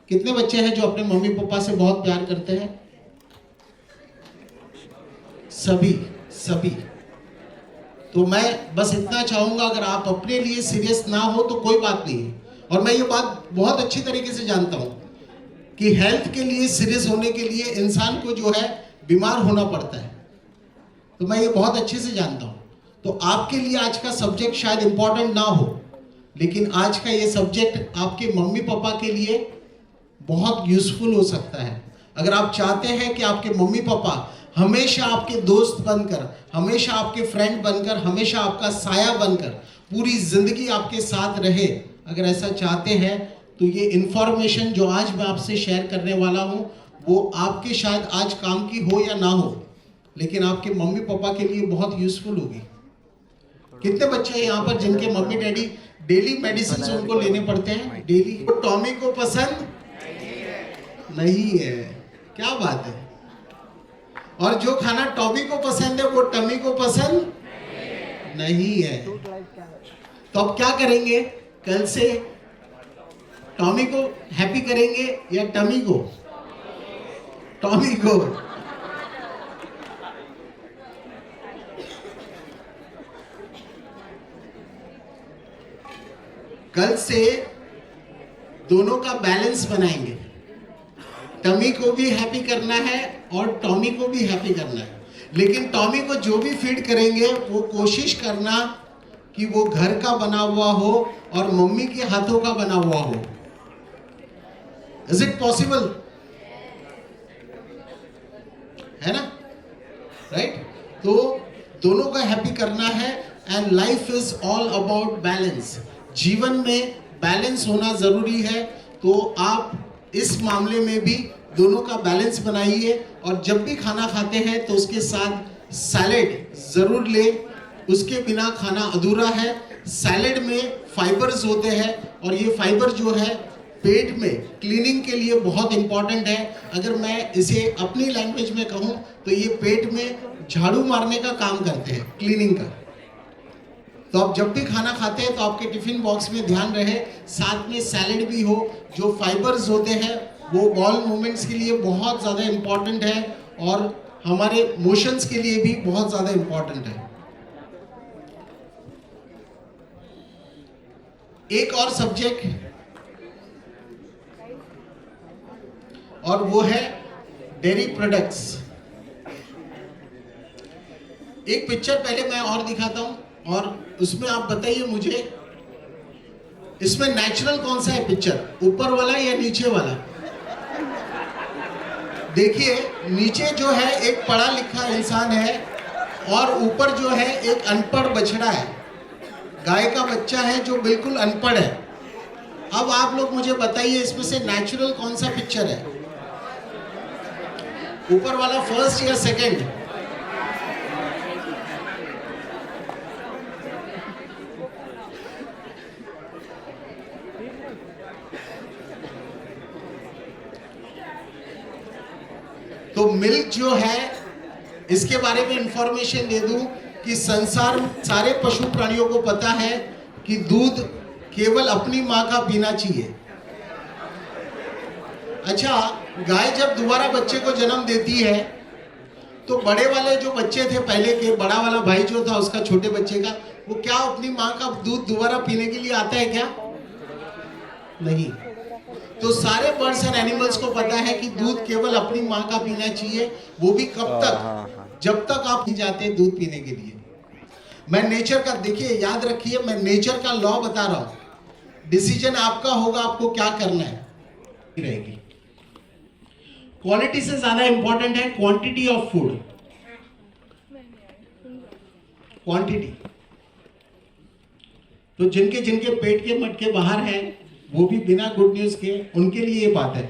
कितने बच्चे हैं जो अपने मम्मी पापा से बहुत प्यार करते हैं? सभी। तो मैं बस इतना चाहूंगा, अगर आप अपने लिए सीरियस ना हो तो कोई बात नहीं है। और मैं ये बात बहुत अच्छी तरीके से जानता हूं कि हेल्थ के लिए सीरियस होने के लिए इंसान को जो है बीमार होना पड़ता है। तो मैं ये बहुत अच्छे से जानता हूं। तो आपके लिए आज का सब्जेक्ट शायद इंपॉर्टेंट ना हो, लेकिन आज का ये सब्जेक्ट आपके मम्मी पापा के लिए बहुत यूजफुल हो सकता है। अगर आप चाहते हैं कि आपके मम्मी पापा हमेशा आपके दोस्त बनकर, हमेशा आपके फ्रेंड बनकर, हमेशा आपका साया बनकर पूरी जिंदगी आपके साथ रहे, अगर ऐसा चाहते हैं तो ये इंफॉर्मेशन जो आज मैं आपसे शेयर करने वाला हूं वो आपके शायद आज काम की हो या ना हो, लेकिन आपके मम्मी पापा के लिए बहुत यूजफुल होगी। कितने बच्चे हैं यहाँ पर जिनके मम्मी डैडी डेली मेडिसिन उनको लेने पड़ते हैं डेली? तो टॉमी को पसंद नहीं है, क्या बात है। और जो खाना टॉमी को पसंद है वो टमी को पसंद नहीं है। तो अब क्या करेंगे? कल से टॉमी को हैप्पी करेंगे या टमी को? टॉमी को। कल से दोनों का बैलेंस बनाएंगे। टमी को भी हैप्पी करना है और टॉमी को भी हैप्पी करना है, लेकिन टॉमी को जो भी फीड करेंगे वो कोशिश करना कि वो घर का बना हुआ हो और मम्मी के हाथों का बना हुआ हो। Is it possible? है ना? राइट? तो दोनों का हैप्पी करना है and life is all about balance. जीवन में बैलेंस होना जरूरी है। तो आप इस मामले में भी दोनों का बैलेंस बनाइए और जब भी खाना खाते हैं तो उसके साथ सैलेड जरूर ले, उसके बिना खाना अधूरा है। सैलेड में फाइबर्स होते हैं और ये फाइबर जो है पेट में क्लीनिंग के लिए बहुत इंपॉर्टेंट है। अगर मैं इसे अपनी लैंग्वेज में कहूँ तो ये पेट में झाड़ू मारने का काम करते हैं, क्लीनिंग का। तो आप जब भी खाना खाते हैं तो आपके टिफिन बॉक्स में ध्यान रहे साथ में सैलेड भी हो। जो फाइबर्स होते हैं वो बॉल मूवमेंट्स के लिए बहुत ज़्यादा इम्पॉर्टेंट है और हमारे मोशंस के लिए भी बहुत ज़्यादा इम्पॉर्टेंट है। एक और सब्जेक्ट और वो है डेयरी प्रोडक्ट्स। एक पिक्चर पहले मैं और दिखाता हूं और उसमें आप बताइए मुझे, इसमें नेचुरल कौन सा है पिक्चर, ऊपर वाला या नीचे वाला? देखिए नीचे जो है एक पढ़ा लिखा इंसान है और ऊपर जो है एक अनपढ़ बछड़ा है, गाय का बच्चा है जो बिल्कुल अनपढ़ है। अब आप लोग मुझे बताइए इसमें से नेचुरल कौन सा पिक्चर है, ऊपर वाला फर्स्ट या सेकंड? तो मिल्क जो है इसके बारे में इंफॉर्मेशन दे दूं कि संसार में सारे पशु प्राणियों को पता है कि दूध केवल अपनी मां का पीना चाहिए। अच्छा, गाय जब दोबारा बच्चे को जन्म देती है तो बड़े वाले जो बच्चे थे पहले के, बड़ा वाला भाई जो था उसका छोटे बच्चे का, वो क्या अपनी मां का दूध दोबारा पीने के लिए आता है क्या? नहीं। तो सारे बर्ड्स एंड एनिमल्स को पता है कि दूध केवल अपनी मां का पीना चाहिए, वो भी कब तक? जब तक आप नहीं जाते दूध पीने के लिए। मैं नेचर का, देखिए याद रखिए, मैं नेचर का लॉ बता रहा हूं। डिसीजन आपका होगा आपको क्या करना है रहेगी। क्वालिटी से ज्यादा इंपॉर्टेंट है क्वांटिटी ऑफ फूड। क्वांटिटी तो जिनके जिनके पेट के मटके बाहर हैं वो भी बिना गुड न्यूज के, उनके लिए ये बात है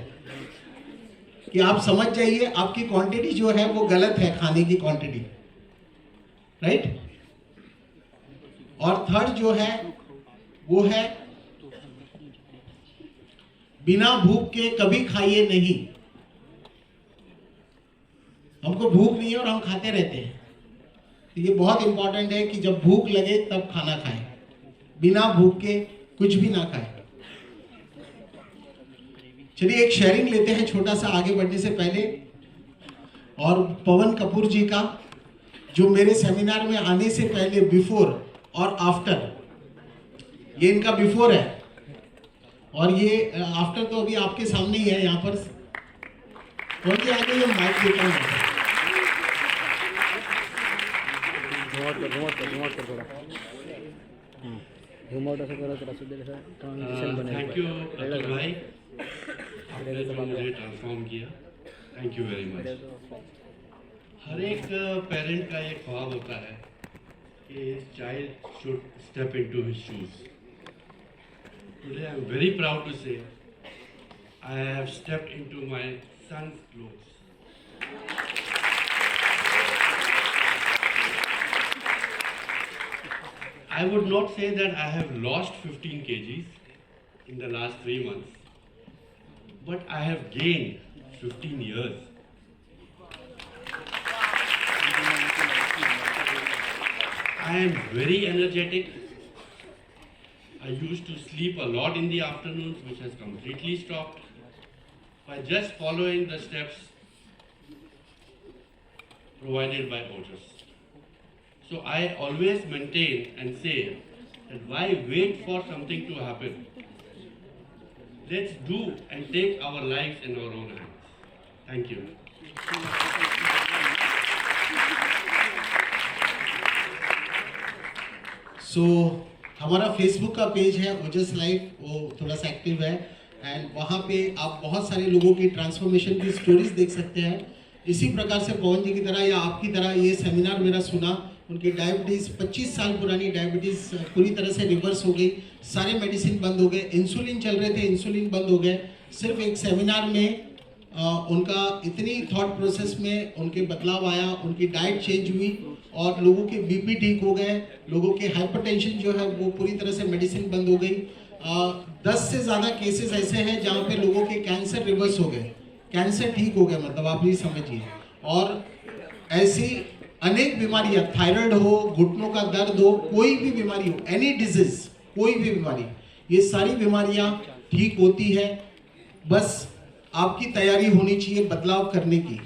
कि आप समझ जाइए आपकी क्वांटिटी जो है वो गलत है, खाने की क्वांटिटी, राइट? और थर्ड जो है वो है बिना भूख के कभी खाइए नहीं। हमको भूख नहीं है और हम खाते रहते हैं। तो ये बहुत इंपॉर्टेंट है कि जब भूख लगे तब खाना खाएं, बिना भूख के कुछ भी ना खाएं। चलिए एक शेयरिंग लेते हैं छोटा सा आगे बढ़ने से पहले। और पवन कपूर जी का, जो मेरे सेमिनार में आने से पहले बिफोर और आफ्टर, ये इनका बिफोर है और ये आफ्टर तो अभी आपके सामने ही है। यहाँ पर कौन के आगे ये माइक देता हूँ। थैंक यू अतुल भाई, आपने जो मुझे ट्रांसफॉर्म किया, थैंक यू वेरी मच। हर एक पेरेंट का एक ख्वाब होता है कि child should step into his shoes. Today I am very proud to say I have stepped into my son's clothes. I would not say that I have lost 15 kgs in the last 3 months, but I have gained 15 years. I am very energetic. I used to sleep a lot in the afternoons, which has completely stopped by just following the steps provided by Otis. So I always maintain and say that why wait for something to happen? Let's do and take our lives in our own hands. Thank you. सो हमारा Facebook का page है ओजस life, वो थोड़ा सा active है and वहाँ पे आप बहुत सारे लोगों की ट्रांसफॉर्मेशन की स्टोरीज देख सकते हैं। इसी प्रकार से पवन जी की तरह या आपकी तरह ये सेमिनार मेरा सुना, उनकी डायबिटीज़ 25 साल पुरानी डायबिटीज़ पूरी तरह से रिवर्स हो गई, सारे मेडिसिन बंद हो गए, इंसुलिन चल रहे थे इंसुलिन बंद हो गए। सिर्फ एक सेमिनार में उनका इतनी थॉट प्रोसेस में उनके बदलाव आया, उनकी डाइट चेंज हुई और लोगों के बीपी ठीक हो गए, लोगों के हाइपरटेंशन जो है वो पूरी तरह से मेडिसिन बंद हो गई। 10 से ज़्यादा केसेस ऐसे हैं जहाँ पे लोगों के कैंसर रिवर्स हो गए, कैंसर ठीक हो गया, मतलब आप ये समझिए। और ऐसी अनेक बीमारियां, थायराइड हो, घुटनों का दर्द हो, कोई भी बीमारी हो, एनी डिजीज, कोई भी बीमारी, ये सारी बीमारियां ठीक होती है। बस आपकी तैयारी होनी चाहिए बदलाव करने की।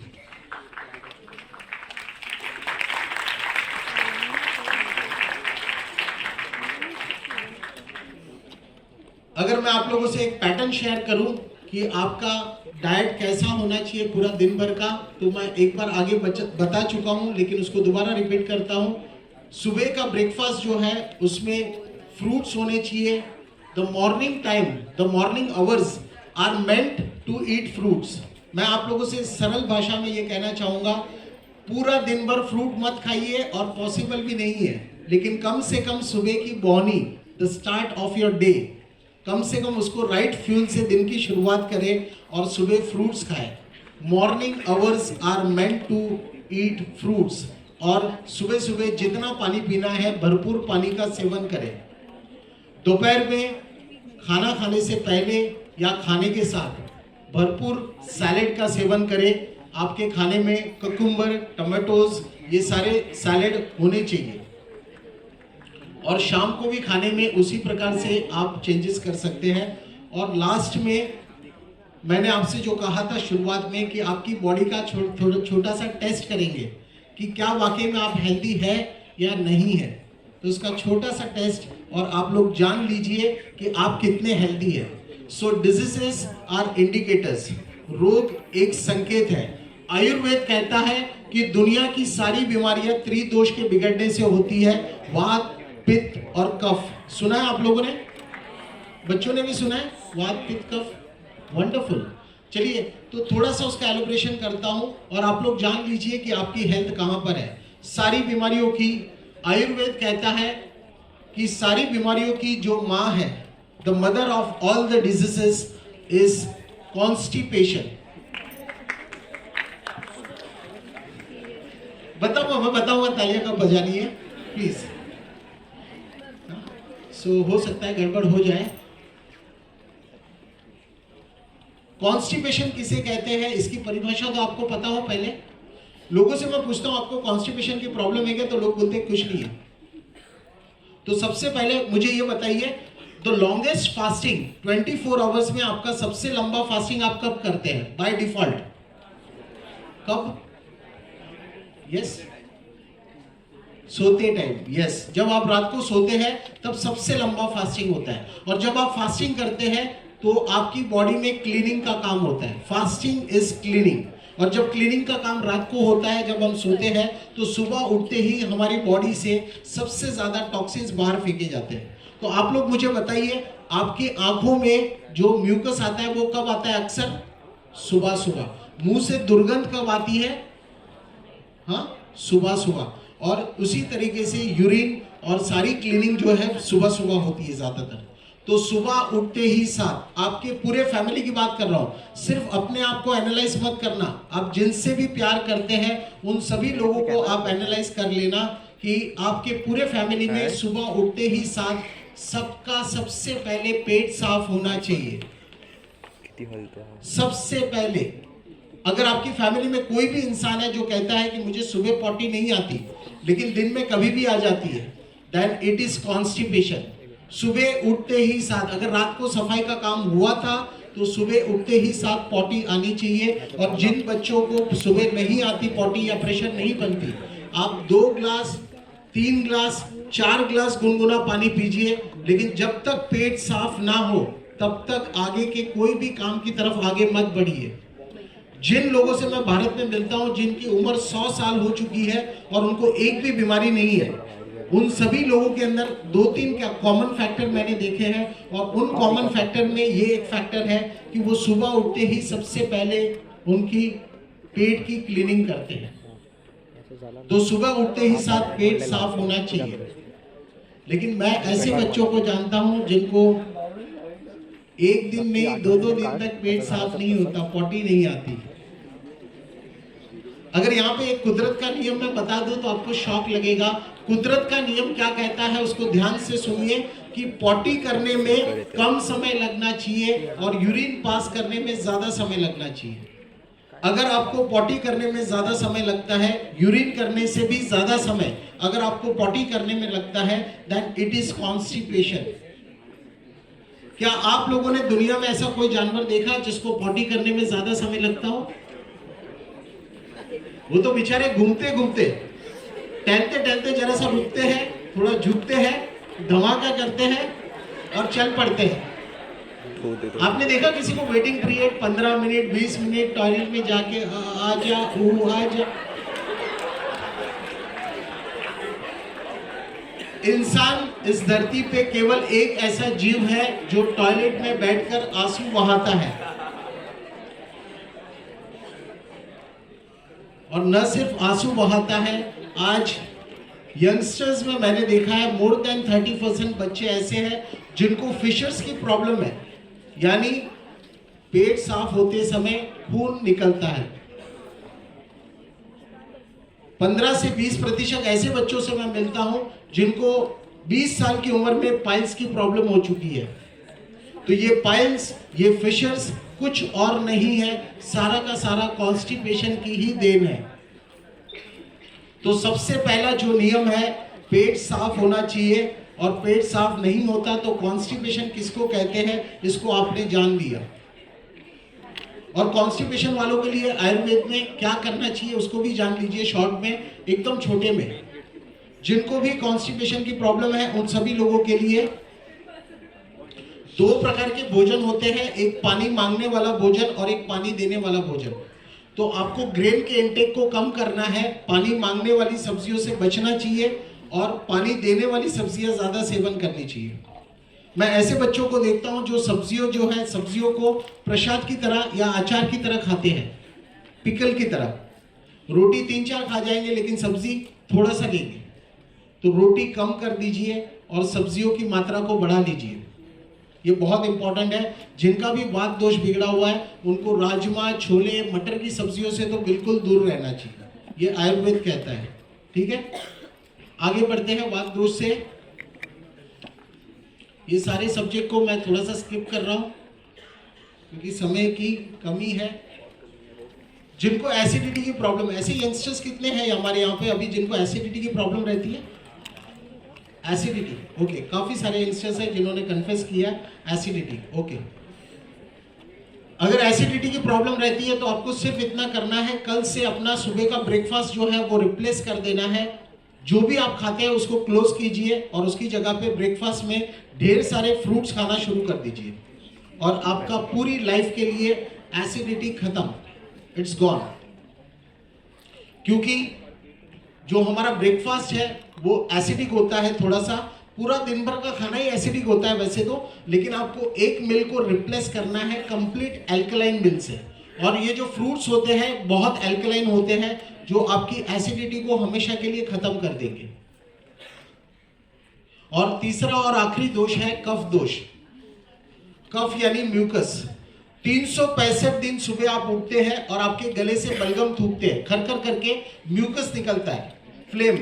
अगर मैं आप लोगों से एक पैटर्न शेयर करूं कि आपका डाइट कैसा होना चाहिए पूरा दिन भर का, तो मैं एक बार आगे बता चुका हूं, लेकिन उसको दोबारा रिपीट करता हूं। सुबह का ब्रेकफास्ट जो है उसमें फ्रूट्स होने चाहिए। The morning time, the morning hours are meant to eat fruits. मैं आप लोगों से सरल भाषा में ये कहना चाहूँगा, पूरा दिन भर फ्रूट मत खाइए और पॉसिबल भी नहीं है, लेकिन कम से कम सुबह की बॉर्नी, the start of your day, कम से कम उसको राइट फ्यूल से दिन की शुरुआत करें और सुबह फ्रूट्स खाएं। Morning hours are meant to eat fruits. और सुबह सुबह जितना पानी पीना है भरपूर पानी का सेवन करें। दोपहर में खाना खाने से पहले या खाने के साथ भरपूर सैलेड का सेवन करें। आपके खाने में ककुम्बर, टमाटोज, ये सारे सैलेड होने चाहिए। और शाम को भी खाने में उसी प्रकार से आप चेंजेस कर सकते हैं। और लास्ट में मैंने आपसे जो कहा था शुरुआत में कि आपकी बॉडी का छोटा सा टेस्ट करेंगे कि क्या वाकई में आप हेल्दी है या नहीं है। तो उसका छोटा सा टेस्ट और आप लोग जान लीजिए कि आप कितने हेल्दी है। सो डिजीजेस आर इंडिकेटर्स, रोग एक संकेत है। आयुर्वेद कहता है कि दुनिया की सारी बीमारियां त्रिदोष के बिगड़ने से होती है, वात, पित्त और कफ। सुना है आप लोगों ने, बच्चों ने भी सुना है, वात, पित्त, कफ। वंडरफुल। चलिए तो थोड़ा सा उसका एलोब्रेशन करता हूं और आप लोग जान लीजिए कि आपकी हेल्थ कहां पर है। सारी बीमारियों की, आयुर्वेद कहता है कि सारी बीमारियों की जो माँ है, the mother of all the diseases is constipation. बताऊंगा, मैं बताऊंगा, तालियां कब बजानी है प्लीज। सो हो सकता है गड़बड़ हो जाए। कॉन्स्टिपेशन किसे कहते हैं इसकी परिभाषा तो आपको पता हो। पहले लोगों से मैं पूछता हूं आपको कॉन्स्टिपेशन की प्रॉब्लम है क्या, तो लोग बोलते हैं कुछ नहीं है। तो सबसे पहले मुझे ये बताइए, द लॉन्गेस्ट फास्टिंग 24 आवर्स में आपका सबसे लंबा फास्टिंग आप कब करते हैं बाय डिफॉल्ट? कब? यस, सोते टाइम। यस, जब आप रात को सोते हैं तब सबसे लंबा फास्टिंग होता है। और जब आप फास्टिंग करते हैं तो आपकी बॉडी में क्लीनिंग का काम होता है। Fasting is cleaning. और जब क्लीनिंग का काम रात को होता है, जब हम सोते हैं, तो सुबह उठते ही हमारी बॉडी से सबसे ज्यादा टॉक्सिन्स बाहर फेंके जाते हैं। तो आप लोग मुझे बताइए, आपकी आंखों में जो म्यूकस आता है वो कब आता है? अक्सर सुबह सुबह। मुंह से दुर्गंध कब आती है? हाँ, सुबह सुबह। और उसी तरीके से यूरिन और सारी क्लीनिंग जो है सुबह सुबह होती है ज्यादातर। तो सुबह उठते ही साथ, आपके पूरे फैमिली की बात कर रहा हूं, सिर्फ अपने आप को एनालाइज मत करना, आप जिनसे भी प्यार करते हैं उन सभी लोगों को आप एनालाइज कर लेना कि आपके पूरे फैमिली में सुबह उठते ही साथ सबका सबसे पहले पेट साफ होना चाहिए। सबसे पहले, अगर आपकी फैमिली में कोई भी इंसान है जो कहता है कि मुझे सुबह पॉटी नहीं आती लेकिन दिन में कभी भी आ जाती है, देन इट इज कॉन्स्टिपेशन। सुबह उठते ही साथ, अगर रात को सफाई का काम हुआ था तो सुबह उठते ही साथ पॉटी आनी चाहिए। और जिन बच्चों को सुबह नहीं आती पॉटी या प्रेशर नहीं बनती, आप 2 ग्लास 3 ग्लास 4 ग्लास गुनगुना पानी पीजिए, लेकिन जब तक पेट साफ ना हो तब तक आगे के कोई भी काम की तरफ आगे मत बढ़िए। जिन लोगों से मैं भारत में मिलता हूं जिनकी उम्र 100 साल हो चुकी है और उनको एक भी बीमारी नहीं है, उन सभी लोगों के अंदर 2-3 कॉमन फैक्टर मैंने देखे हैं। और उन कॉमन फैक्टर में ये एक फैक्टर है कि वो सुबह उठते ही सबसे पहले उनकी पेट की क्लीनिंग करते हैं। तो सुबह उठते ही साथ पेट साफ होना चाहिए। लेकिन मैं ऐसे बच्चों को जानता हूं जिनको एक दिन नहीं 2-2 दिन तक पेट साफ नहीं होता, पॉटी नहीं आती। अगर यहाँ पे एक कुदरत का नियम मैं बता दूं तो आपको शॉक लगेगा। कुदरत का नियम क्या कहता है उसको ध्यान से सुनिए कि पॉटी करने में कम समय लगना चाहिए और यूरिन पास करने में ज्यादा समय लगना चाहिए। अगर आपको पॉटी करने में ज्यादा समय लगता है, यूरिन करने से भी ज्यादा समय अगर आपको पॉटी करने में लगता है, देन इट इज कॉन्स्टिपेशन। क्या आप लोगों ने दुनिया में ऐसा कोई जानवर देखा जिसको पॉटी करने में ज्यादा समय लगता हो? वो तो बेचारे घूमते घूमते टहलते टहलते जरा सा रुकते हैं, थोड़ा झुकते हैं, धमाका करते हैं और चल पड़ते हैं। आपने देखा किसी को waiting period 15 minute 20 minute toilet में जाके आ जा। इंसान इस धरती पे केवल एक ऐसा जीव है जो टॉयलेट में बैठकर आंसू बहाता है। और न सिर्फ आंसू बहाता है, आज यंगस्टर्स में मैंने देखा है मोर देन 30% बच्चे ऐसे हैं जिनको फिशर्स की प्रॉब्लम है, यानी पेट साफ होते समय खून निकलता है। 15 से 20% ऐसे बच्चों से मैं मिलता हूं जिनको 20 साल की उम्र में पाइल्स की प्रॉब्लम हो चुकी है। तो ये पाइल्स, ये फिशर्स कुछ और नहीं है, सारा का सारा कॉन्स्टिपेशन की ही देन है। तो सबसे पहला जो नियम है, पेट साफ होना चाहिए। और पेट साफ नहीं होता तो कॉन्स्टिपेशन किसको कहते हैं, इसको आपने जान लिया। और कॉन्स्टिपेशन वालों के लिए आयुर्वेद में क्या करना चाहिए उसको भी जान लीजिए शॉर्ट में, एकदम छोटे में। जिनको भी कॉन्स्टिपेशन की प्रॉब्लम है उन सभी लोगों के लिए 2 प्रकार के भोजन होते हैं, एक पानी मांगने वाला भोजन और एक पानी देने वाला भोजन। तो आपको ग्रेन के इंटेक को कम करना है, पानी मांगने वाली सब्जियों से बचना चाहिए और पानी देने वाली सब्जियां ज्यादा सेवन करनी चाहिए। मैं ऐसे बच्चों को देखता हूं जो सब्जियों को प्रसाद की तरह या अचार की तरह खाते हैं, पिकल की तरह। रोटी 3-4 खा जाएंगे लेकिन सब्जी थोड़ा सा लेंगे। तो रोटी कम कर दीजिए और सब्जियों की मात्रा को बढ़ा लीजिए। ये बहुत इंपॉर्टेंट है। जिनका भी वात दोष बिगड़ा हुआ है उनको राजमा, छोले, मटर की सब्जियों से तो बिल्कुल दूर रहना चाहिए, ये आयुर्वेद कहता है। ठीक है, आगे बढ़ते हैं वात दोष से। ये सारे सब्जेक्ट को मैं थोड़ा सा स्किप कर रहा हूं। क्योंकि समय की कमी है। जिनको एसिडिटी की प्रॉब्लम, ऐसे यंगस्टर्स कितने हैं हमारे यहाँ पे अभी जिनको एसिडिटी की प्रॉब्लम रहती है? एसिडिटी, ओके, काफी सारे यंगस्टर्स हैं जिन्होंने कन्फेस किया एसिडिटी, ओके। अगर एसिडिटी की प्रॉब्लम रहती है तो आपको सिर्फ इतना करना है, कल से अपना सुबह का ब्रेकफास्ट जो है वो रिप्लेस कर देना है। जो भी आप खाते हैं उसको क्लोज कीजिए और उसकी जगह पे ब्रेकफास्ट में ढेर सारे फ्रूट्स खाना शुरू कर दीजिए और आपका पूरी लाइफ के लिए एसिडिटी खत्म, इट्स गॉन। क्योंकि जो हमारा ब्रेकफास्ट है वो एसिडिक होता है थोड़ा सा, पूरा दिन भर का खाना ही एसिडिक होता है वैसे तो, लेकिन आपको एक मिल को रिप्लेस करना है कंप्लीट एल्कलाइन मिल से। और ये जो फ्रूट्स होते हैं बहुत एल्कलाइन होते हैं जो आपकी एसिडिटी को हमेशा के लिए खत्म कर देंगे। और तीसरा और आखिरी दोष है कफ दोष। कफ यानी म्यूकस। 365 दिन सुबह आप उठते हैं और आपके गले से बलगम थूकते हैं, खरखर करके म्यूकस निकलता है, फ्लेम।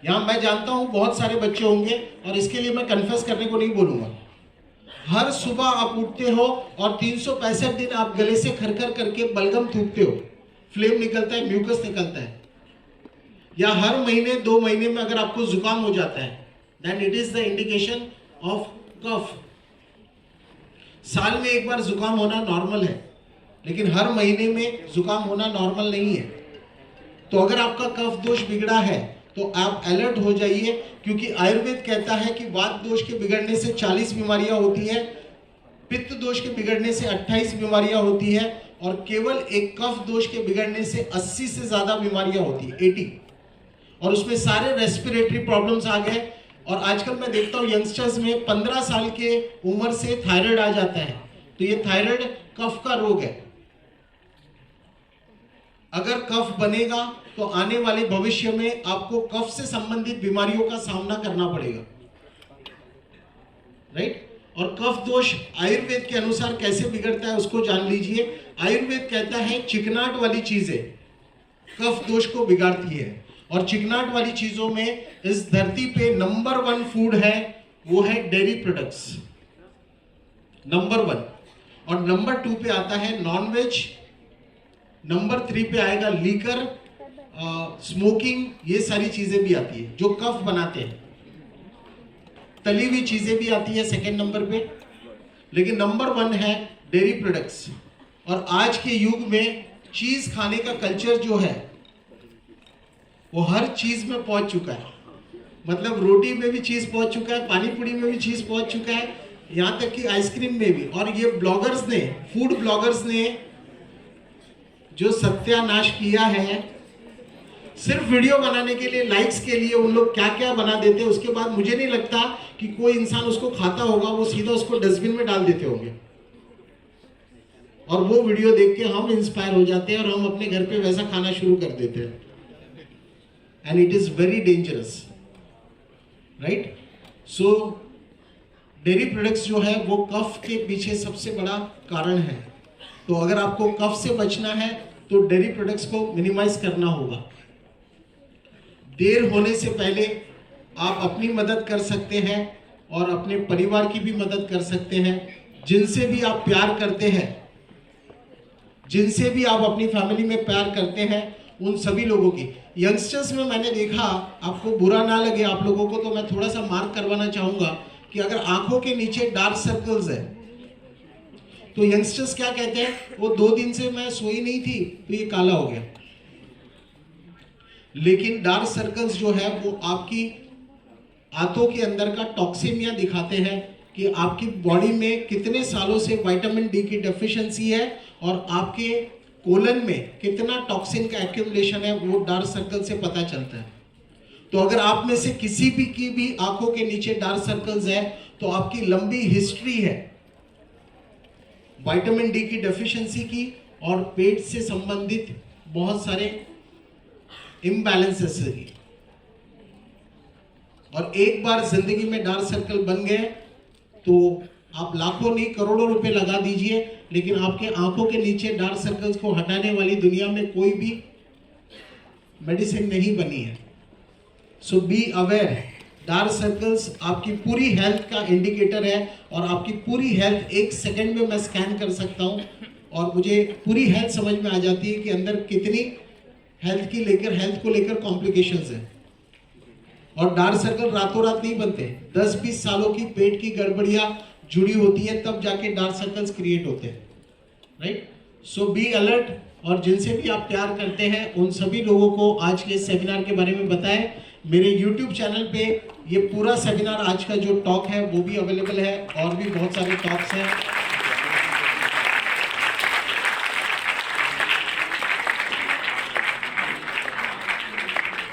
यहां मैं जानता हूं बहुत सारे बच्चे होंगे और इसके लिए मैं कन्फेस करने को नहीं बोलूंगा। हर सुबह आप उठते हो और 365 दिन आप गले से खरखर करके बलगम थूकते हो, फ्लेम निकलता है, म्यूकस निकलता है। या हर महीने 2 महीने में अगर आपको जुकाम हो जाता है, then it is the indication of cough. साल में एक बार जुकाम होना नॉर्मल है, लेकिन हर महीने में जुकाम होना नॉर्मल नहीं है। तो अगर आपका कफ दोष बिगड़ा है तो आप अलर्ट हो जाइए, क्योंकि आयुर्वेद कहता है कि वात दोष के बिगड़ने से 40 बीमारियां होती है, पित्त दोष के बिगड़ने से 28 बीमारियां होती है और केवल एक कफ दोष के बिगड़ने से 80 से ज्यादा बीमारियां होती है, 80। और उसमें सारे रेस्पिरेटरी प्रॉब्लम्स आ गए। और आजकल मैं देखता हूँ यंगस्टर्स में 15 साल के उम्र से थायराइड आ जाता है, तो ये थायराइड कफ का रोग है। अगर कफ बनेगा तो आने वाले भविष्य में आपको कफ से संबंधित बीमारियों का सामना करना पड़ेगा, राइट। और कफ दोष आयुर्वेद के अनुसार कैसे बिगड़ता है उसको जान लीजिए। आयुर्वेद कहता है चिकनाट वाली चीजें कफ दोष को बिगाड़ती है, और चिकनाट वाली चीजों में इस धरती पे नंबर 1 फूड है, वो है डेयरी प्रोडक्ट्स, नंबर 1। और नंबर 2 पे आता है नॉनवेज, नंबर 3 पे आएगा लीकर, स्मोकिंग, ये सारी चीजें भी आती है जो कफ बनाते हैं। तली हुई चीजें भी आती है सेकंड नंबर पे, लेकिन नंबर 1 है डेयरी प्रोडक्ट्स। और आज के युग में चीज खाने का कल्चर जो है वो हर चीज में पहुंच चुका है। मतलब रोटी में भी चीज पहुंच चुका है, पानी पूरी में भी चीज पहुंच चुका है, यहां तक कि आइसक्रीम में भी। और ये ब्लॉगर्स ने, फूड ब्लॉगर्स ने जो सत्यानाश किया है, सिर्फ वीडियो बनाने के लिए, लाइक्स के लिए उन लोग क्या क्या बना देते हैं, उसके बाद मुझे नहीं लगता कि कोई इंसान उसको खाता होगा, वो सीधा उसको डस्टबिन में डाल देते होंगे। और वो वीडियो देख के हम इंस्पायर हो जाते हैं और हम अपने घर पे वैसा खाना शुरू कर देते हैं। And it is very dangerous, right. So dairy products जो है वो कफ के पीछे सबसे बड़ा कारण है। तो अगर आपको कफ से बचना है तो डेयरी प्रोडक्ट्स को मिनिमाइज करना होगा। देर होने से पहले आप अपनी मदद कर सकते हैं और अपने परिवार की भी मदद कर सकते हैं। जिनसे भी आप प्यार करते हैं, जिनसे भी आप अपनी फैमिली में प्यार करते हैं, उन सभी लोगों की। यंगस्टर्स में मैंने देखा, आपको बुरा ना लगे आप लोगों को, तो मैं थोड़ा सा मार्क करवाना चाहूंगा कि अगर आंखों के नीचे डार्क सर्कल्स है तो यंगस्टर्स क्या कहते हैं, वो 2 दिन से मैं सोई नहीं थी तो ये काला हो गया। लेकिन डार्क सर्कल्स जो है वो आपकी आंतों के अंदर का टॉक्सिमिया दिखाते हैं कि आपकी बॉडी में कितने सालों से विटामिन डी की डेफिशिएंसी है और आपके कोलन में कितना टॉक्सिन का एक्यूमुलेशन है, वो डार्क सर्कल से पता चलता है। तो अगर आप में से किसी भी की भी आंखों के नीचे डार्क सर्कल्स है तो आपकी लंबी हिस्ट्री है विटामिन डी की डेफिशिएंसी की और पेट से संबंधित बहुत सारे इम्बैलेंसेस की। और एक बार जिंदगी में डार्क सर्कल बन गए तो आप लाखों नहीं करोड़ों रुपए लगा दीजिए, लेकिन आपके आंखों के नीचे डार्क सर्कल्स को हटाने वाली दुनिया में कोई भी मेडिसिन नहीं बनी है। सो बी अवेयर, डार्क सर्कल्स आपकी पूरी हेल्थ का इंडिकेटर है और आपकी पूरी हेल्थ 1 सेकंड में मैं स्कैन कर सकता हूँ और मुझे पूरी हेल्थ समझ में आ जाती है कि अंदर कितनी हेल्थ को लेकर कॉम्प्लिकेशंस है। और डार्क सर्कल रातों रात नहीं बनते, 10-20 सालों की पेट की गड़बड़ियां जुड़ी होती है तब जाके डार्क सर्कल्स क्रिएट होते हैं, राइट। So be alert. और जिनसे भी आप प्यार करते हैं उन सभी लोगों को आज के सेमिनार के बारे में बताएं। मेरे YouTube चैनल पे ये पूरा सेमिनार, आज का जो टॉक है वो भी अवेलेबल है और भी बहुत सारे टॉक्स हैं।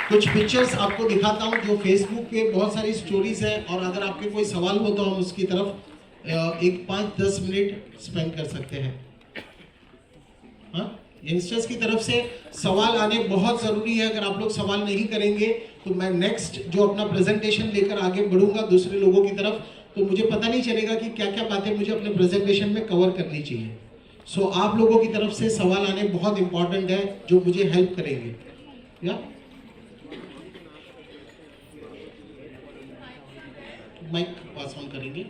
कुछ पिक्चर्स आपको दिखाता हूं जो फेसबुक पे बहुत सारी स्टोरीज है और अगर आपके कोई सवाल हो तो हम उसकी तरफ एक 5-10 मिनट स्पेंड कर सकते हैं। हाँ, यंगस्टर्स की तरफ से सवाल आने बहुत ज़रूरी है। अगर आप लोग सवाल नहीं करेंगे तो मैं नेक्स्ट जो अपना प्रेजेंटेशन लेकर आगे बढ़ूंगा दूसरे लोगों की तरफ, तो मुझे पता नहीं चलेगा कि क्या क्या बातें मुझे अपने प्रेजेंटेशन में कवर करनी चाहिए। सो आप लोगों की तरफ से सवाल आने बहुत इंपॉर्टेंट है जो मुझे हेल्प करेंगे। या माइक पास ऑन करेंगे।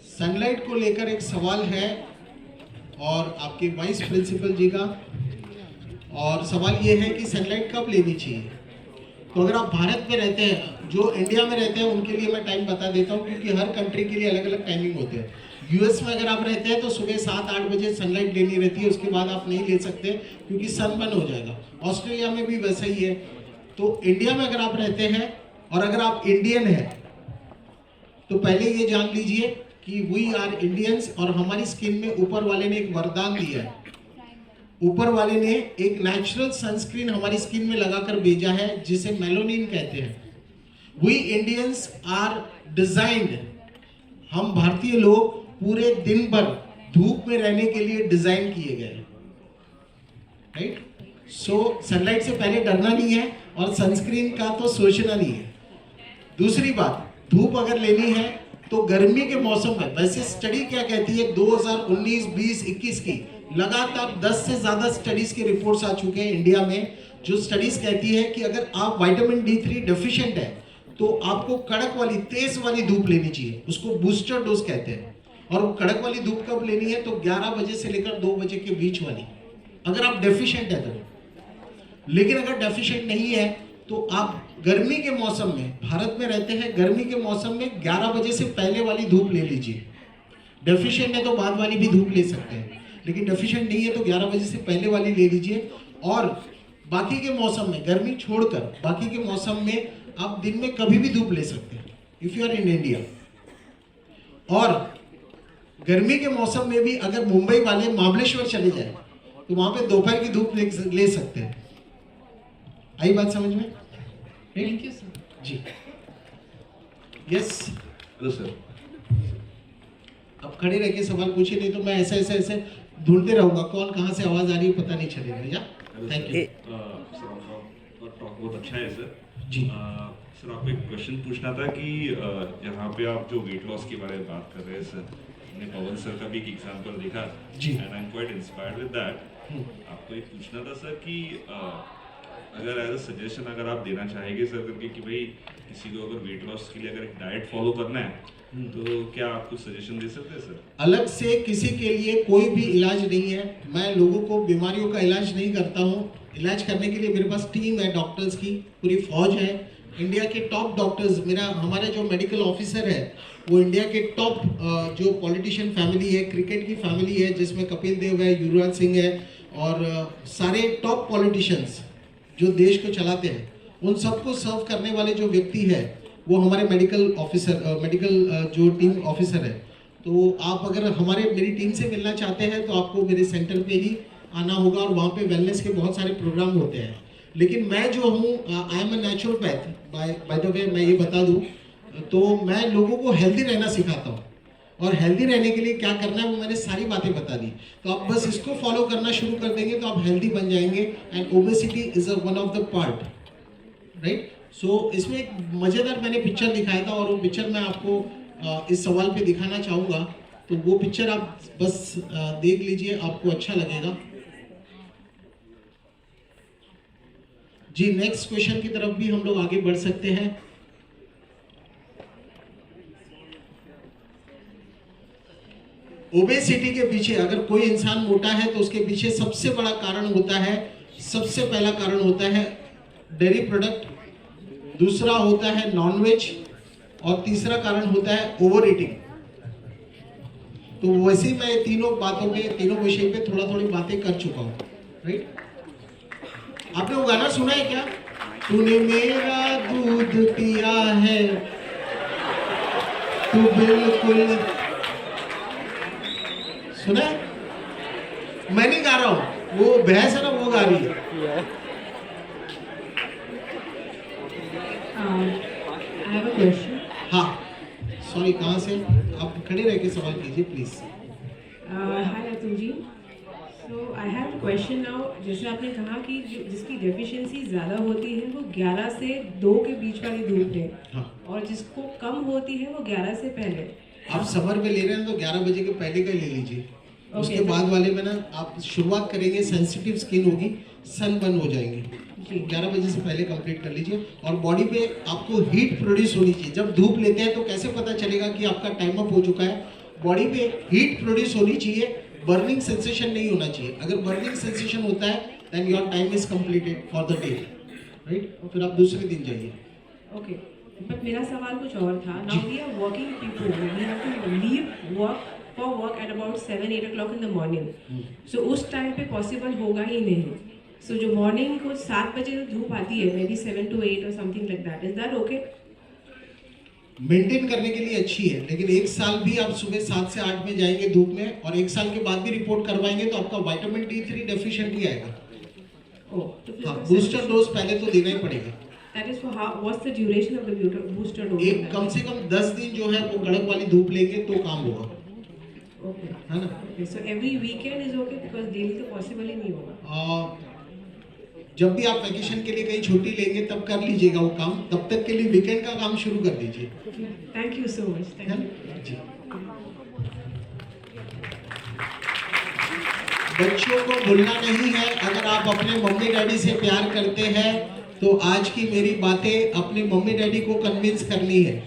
सनलाइट को लेकर एक सवाल है और आपके वाइस प्रिंसिपल जी का, और सवाल ये है कि सनलाइट कब लेनी चाहिए। तो अगर आप भारत में रहते हैं, जो इंडिया में रहते हैं उनके लिए मैं टाइम बता देता हूँ क्योंकि हर कंट्री के लिए अलग अलग टाइमिंग होते हैं। यूएस में अगर आप रहते हैं तो सुबह 7-8 बजे सनलाइट लेनी रहती है, उसके बाद आप नहीं ले सकते क्योंकि सन बर्न हो जाएगा। ऑस्ट्रेलिया में भी वैसा ही है। तो इंडिया में अगर आप रहते हैं और अगर आप इंडियन हैं तो पहले ये जान लीजिए कि वी आर इंडियंस और हमारी स्किन में ऊपर वाले ने एक वरदान दिया है। ऊपर वाले ने एक नेचुरल सनस्क्रीन हमारी स्किन में लगाकर भेजा है जिसे मेलानिन कहते हैं। वी इंडियंस आर डिजाइंड, हम भारतीय लोग पूरे दिन भर धूप में रहने के लिए डिजाइन किए गए, राइट। सो सनलाइट से पहले डरना नहीं है और सनस्क्रीन का तो सोचना नहीं है। दूसरी बात, धूप अगर लेनी है तो गर्मी के मौसम में, वैसे स्टडी क्या कहती है 2019, 20, 21 की लगातार 10 से ज्यादा स्टडीज के रिपोर्ट्स आ चुके हैं इंडिया में, जो स्टडीज कहती है कि अगर आप विटामिन D3 डेफिशिएंट है तो आपको कड़क वाली तेज वाली धूप लेनी चाहिए, उसको बूस्टर डोज कहते हैं। और वो कड़क वाली धूप कब लेनी है तो 11 बजे से लेकर 2 बजे के बीच वाली, अगर आप डेफिशिएंट है तो। लेकिन अगर डेफिशिएंट नहीं है तो आप गर्मी के मौसम में, भारत में रहते हैं, गर्मी के मौसम में 11 बजे से पहले वाली धूप ले लीजिए। डेफिशिएंट है तो बाद वाली भी धूप ले सकते हैं, लेकिन डेफिशिएंट नहीं है तो 11 बजे से पहले वाली ले लीजिए। और बाकी के मौसम में, गर्मी छोड़कर बाकी के मौसम में आप दिन में कभी भी धूप ले सकते हैं if you are in India. और गर्मी के मौसम में भी अगर मुंबई वाले महाबलेश्वर चले जाए तो वहां पे दोपहर की धूप ले सकते हैं। आई बात समझ में? Thank you sir. जी यस। Hello sir. अब खड़े रह के सवाल पूछिए, नहीं तो मैं ऐसे ऐसे ऐसे ढूंढते रहूंगा कौन कहाँ से आवाज आ रही है पता नहीं चलेगा। या थैंक यू सर, आपका टॉक बहुत अच्छा है सर। जी सर, आपको एक क्वेश्चन पूछना था कि यहाँ पे आप जो वेट लॉस के बारे में बात कर रहे हैं सर, मैंने पवन सर का भी एक एग्जांपल देखा जी, and I am quite inspired with that. आपको एक पूछना था सर कि अगर एज अ सजेशन अगर आप देना चाहेंगे सर करके कि भाई किसी को अगर वेट लॉस के लिए अगर एक डाइट फॉलो करना है तो क्या आप कुछ सजेशन दे सकते हैं सर? अलग से किसी के लिए कोई भी इलाज नहीं है। मैं लोगों को बीमारियों का इलाज नहीं करता हूँ। इलाज करने के लिए मेरे पास टीम है, डॉक्टर्स की पूरी फौज है। इंडिया के टॉप डॉक्टर्स, हमारे जो मेडिकल ऑफिसर है वो इंडिया के टॉप जो पॉलिटिशियन फैमिली है, क्रिकेट की फैमिली है जिसमें कपिल देव है, युवराज सिंह है और सारे टॉप पॉलिटिशियंस जो देश को चलाते हैं, उन सबको सर्व करने वाले जो व्यक्ति है वो हमारे मेडिकल जो टीम ऑफिसर है। तो आप अगर मेरी टीम से मिलना चाहते हैं तो आपको मेरे सेंटर पे ही आना होगा और वहाँ पे वेलनेस के बहुत सारे प्रोग्राम होते हैं। लेकिन मैं जो हूँ, I am a naturopath by the way, मैं ये बता दूँ तो मैं लोगों को हेल्दी रहना सिखाता हूँ और हेल्दी रहने के लिए क्या करना है वो मैंने सारी बातें बता दी। तो आप बस इसको फॉलो करना शुरू कर देंगे तो आप हेल्दी बन जाएंगे। And obesity is one of the part, right. So इसमें एक मज़ेदार मैंने पिक्चर दिखाया था और वो पिक्चर मैं आपको इस सवाल पे दिखाना चाहूँगा। तो वो पिक्चर आप बस देख लीजिए, आपको अच्छा लगेगा। जी, नेक्स्ट क्वेश्चन की तरफ भी हम लोग आगे बढ़ सकते हैं। ओबेसिटी के पीछे अगर कोई इंसान मोटा है तो उसके पीछे सबसे बड़ा कारण होता है, सबसे पहला कारण होता है डेयरी प्रोडक्ट, दूसरा होता है नॉनवेज और तीसरा कारण होता है ओवर ईटिंग। तो वैसे ही मैं तीनों बातों पे, तीनों विषय पे थोड़ा थोड़ी बातें कर चुका हूँ, राइट। आपने वो गाना सुना है क्या? तूने मेरा दूध पिया है, तू बिल्कुल, सुना है? मैं नहीं गा रहा हूँ, वो भैंस है ना वो गा रही है। I have a question. हाँ, सॉरी, कहाँ से? आप खड़े रह के सवाल कीजिए please. Hi Atul ji. So I have a question now. जैसे आपने कहा कि जिसकी डेफिशिएंसी ज़्यादा होती है वो 11 से 2 के बीच वाली धूप ले, हाँ। और जिसको कम होती है वो 11 से पहले। आप समर में ले रहे हैं तो 11 बजे के पहले का ले लीजिए। उसके Okay. बाद वाले में ना आप शुरुआत करेंगे, सेंसिटिव स्किन होगी, सन बर्न हो जाएंगे। जी। 11 बजे से पहले कंप्लीट कर लीजिए। और बॉडी पे आपको हीट प्रोड्यूस होनी चाहिए। जब धूप लेते हैं तो कैसे पता चलेगा कि आपका टाइम अप हो चुका है? बॉडी पे हीट प्रोड्यूस होनी चाहिए, बर्निंग सेंसेशन नहीं होना चाहिए। अगर बर्निंग सेंसेशन होता है then your time is completed for the day, right. और फिर आप दूसरे दिन जाइए। ओके, बट मेरा सवाल कुछ और था। Now we are working people, we have to leave work for work at about 7-8 o'clock in the morning. So उस टाइम पे पॉसिबल होगा ही नहीं। सो जो मॉर्निंग को 7 बजे जो धूप आती है, मे बी 7 to 8 और something like that, is that okay? Maintain करने के लिए अच्छी है, लेकिन एक साल भी आप सुबह 7 से 8 में जाएंगे धूप में और एक साल के बाद भी रिपोर्ट करवाएंगे तो आपका विटामिन D3 डेफिशिएंट ही आएगा। हाँ, बूस्टर डोज पहले तो देना ही पड़ेगा। That is for how, what's the duration of the booster dose? एक कम से कम 10 दिन जो है वो कड़क वाली धूप लेंगे तो काम होगा, Okay. है ना। Okay, so every weekend is okay because daily तो possible ही नहीं होगा। जब भी आप वैकेशन के लिए कहीं छुट्टी लेंगे तब कर लीजिएगा वो काम, तब तक के लिए वीकेंड का काम शुरू कर दीजिए। Thank you so much. है Thank ना? you. जी। बच्चों को भूलना नहीं है, अगर आप अपने मम्मी डैडी से प्यार करते हैं तो आज की मेरी बातें अपने मम्मी डैडी को कन्विंस करनी है।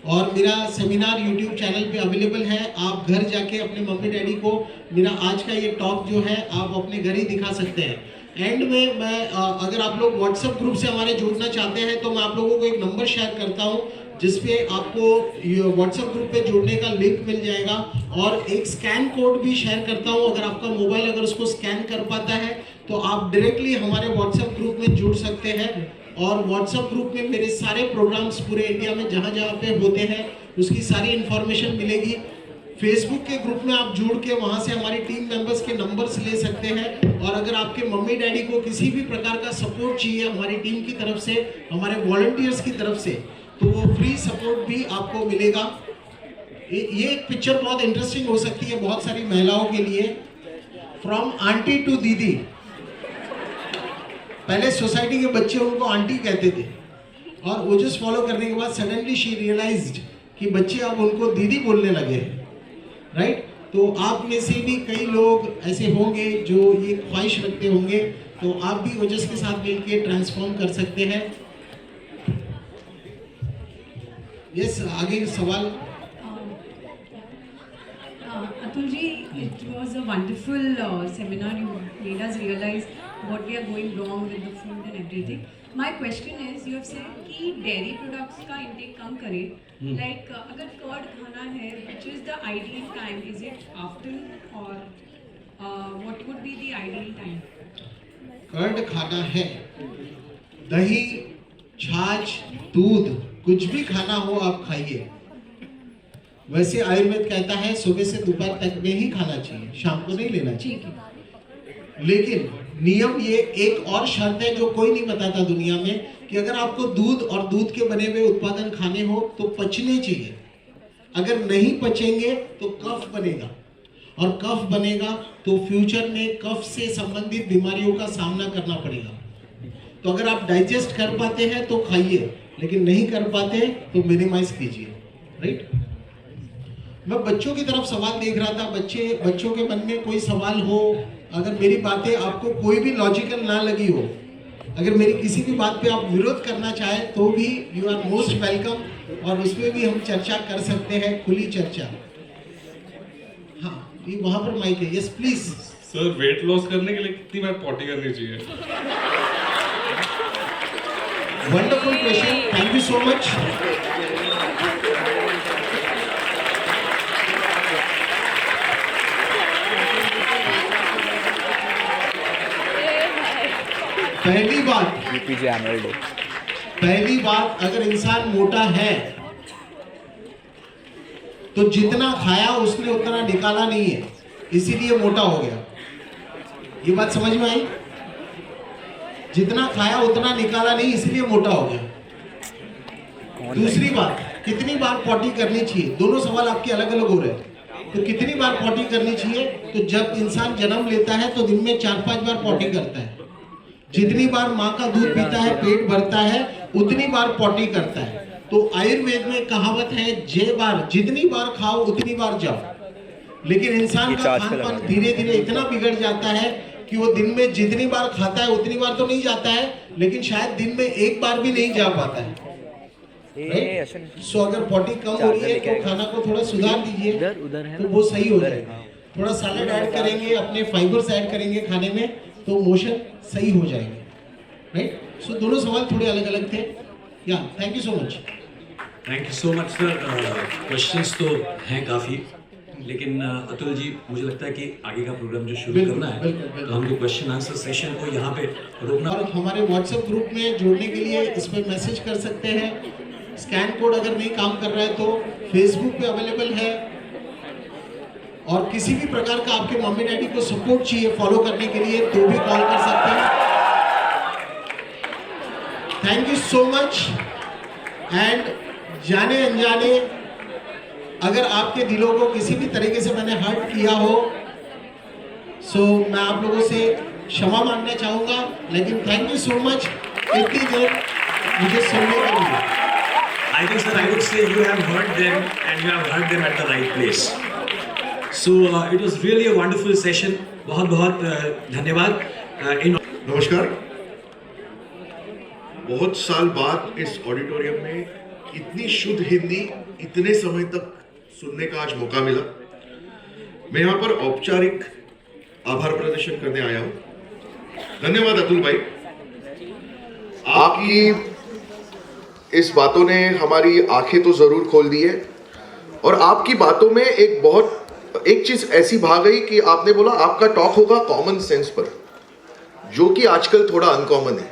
और मेरा सेमिनार YouTube चैनल पे अवेलेबल है, आप घर जाके अपने मम्मी डैडी को मेरा आज का ये टॉक जो है आप अपने घर ही दिखा सकते हैं। एंड में मैं अगर आप लोग व्हाट्सएप ग्रुप से हमारे जुड़ना चाहते हैं तो मैं आप लोगों को एक नंबर शेयर करता हूं जिसपे आपको व्हाट्सएप ग्रुप पे जुड़ने का लिंक मिल जाएगा, और एक स्कैन कोड भी शेयर करता हूं। अगर आपका मोबाइल अगर उसको स्कैन कर पाता है तो आप डायरेक्टली हमारे व्हाट्सएप ग्रुप में जुड़ सकते हैं। और व्हाट्सएप ग्रुप में मेरे सारे प्रोग्राम्स पूरे इंडिया में जहाँ जहाँ पे होते हैं उसकी सारी इन्फॉर्मेशन मिलेगी। फेसबुक के ग्रुप में आप जुड़ के वहाँ से हमारी टीम मेंबर्स के नंबर्स ले सकते हैं। और अगर आपके मम्मी डैडी को किसी भी प्रकार का सपोर्ट चाहिए हमारी टीम की तरफ से, हमारे वॉलंटियर्स की तरफ से, तो वो फ्री सपोर्ट भी आपको मिलेगा। ये एक पिक्चर बहुत इंटरेस्टिंग हो सकती है बहुत सारी महिलाओं के लिए। फ्रॉम आंटी टू दीदी। पहले सोसाइटी के बच्चे उनको आंटी कहते थे और वो जस्ट फॉलो करने के बाद सडनली शी रियलाइज्ड कि बच्चे अब उनको दीदी बोलने लगे हैं, राइट। तो आप में से भी कई लोग ऐसे होंगे जो ये ख्वाहिश रखते होंगे, तो आप भी ओजस के साथ मिलकर ट्रांसफॉर्म कर सकते हैं। यस, आगे सवाल। Atul ji, it was a wonderful seminar. You made us realize what we are going wrong with the food and everything. My question is, you have said कि dairy products का intake कम करें. Like अगर curd खाना है, which is the ideal time? Is it afternoon or what would be the ideal time? Curd खाना है, दही, छाछ, दूध, कुछ भी खाना हो आप खाइए। वैसे आयुर्वेद कहता है सुबह से दोपहर तक में ही खाना चाहिए, शाम को नहीं लेना चाहिए। ठीक है। लेकिन नियम ये एक और शर्त है जो कोई नहीं बताता दुनिया में, कि अगर आपको दूध और दूध के बने हुए उत्पादन खाने हो तो पचने चाहिए। अगर नहीं पचेंगे तो कफ बनेगा, और कफ बनेगा तो फ्यूचर में कफ से संबंधित बीमारियों का सामना करना पड़ेगा। तो अगर आप डाइजेस्ट कर पाते हैं तो खाइए, लेकिन नहीं कर पाते तो मिनिमाइज कीजिए, राइट। मैं बच्चों की तरफ सवाल देख रहा था, बच्चों के मन में कोई सवाल हो, अगर मेरी बातें आपको कोई भी लॉजिकल ना लगी हो, अगर मेरी किसी भी बात पे आप विरोध करना चाहें तो भी यू आर मोस्ट वेलकम, और उसमें भी हम चर्चा कर सकते हैं, खुली चर्चा। हाँ, ये वहां पर माइक है। Yes please sir, weight loss करने के लिए कितनी बार पॉटी करनी चाहिए? Wonderful question, thank you so much. पहली बात, अगर इंसान मोटा है तो जितना खाया उसने उतना निकाला नहीं है, इसीलिए मोटा हो गया। ये बात समझ में आई? जितना खाया उतना निकाला नहीं, इसलिए मोटा हो गया। दूसरी बात, कितनी बार पॉटी करनी चाहिए? दोनों सवाल आपके अलग अलग हो रहे हैं। तो कितनी बार पॉटी करनी चाहिए? तो जब इंसान जन्म लेता है तो दिन में 4-5 बार पॉटी करता है। जितनी बार माँ का दूध पीता है, पेट भरता है, उतनी बार पॉटी करता है। तो आयुर्वेद में कहावत है, जे बार, जितनी बार खाओ उतनी बार जाओ। लेकिन इंसान का खान पान धीरे धीरे इतना बिगड़ जाता है कि वो दिन में जितनी बार खाता है उतनी बार तो नहीं जाता है, लेकिन शायद दिन में एक बार भी नहीं जा पाता है। सो अगर पॉटी कम हो रही है तो खाना को थोड़ा सुधार दीजिए, तो वो सही हो जाएगा। थोड़ा सैलेड ऐड करेंगे, अपने फाइबर्स ऐड करेंगे खाने में, तो मोशन सही हो जाएंगे, राइट? सो दोनों सवाल थोड़े अलग अलग थे। या thank you so much. Thank you so much sir. Questions तो हैं काफ़ी, लेकिन अतुल जी, मुझे लगता है कि आगे का प्रोग्राम जो शुरू करना है, तो हम जो क्वेश्चन आंसर सेशन को यहाँ पे रोकना। और हमारे व्हाट्सएप ग्रुप में जोड़ने के लिए इस पर मैसेज कर सकते हैं। स्कैन कोड अगर नहीं काम कर रहा है तो फेसबुक पे अवेलेबल है, और किसी भी प्रकार का आपके मम्मी डैडी को सपोर्ट चाहिए फॉलो करने के लिए तो भी कॉल कर सकते हैं। Thank you so much. And जाने अनजाने अगर आपके दिलों को किसी भी तरीके से मैंने हर्ट किया हो, सो मैं आप लोगों से क्षमा मांगना चाहूंगा, लेकिन थैंक यू सो मच इतनी देर मुझे सुनने के लिए। I think sir, I would say you have heard them and you have heard them at the right place. So it was really a wonderful session. बहुत धन्यवाद। नमस्कार। बहुत साल बाद इस ऑडिटोरियम में इतनी शुद्ध हिंदी इतने समय तक सुनने का आज मौका मिला। मैं यहाँ पर औपचारिक आभार प्रदर्शन करने आया हूँ। धन्यवाद अतुल भाई, आपकी इस बातों ने हमारी आंखें तो जरूर खोल दी है, और आपकी बातों में एक चीज ऐसी भाग गई कि आपने बोला आपका टॉक होगा कॉमन सेंस पर, जो कि आजकल थोड़ा अनकॉमन है।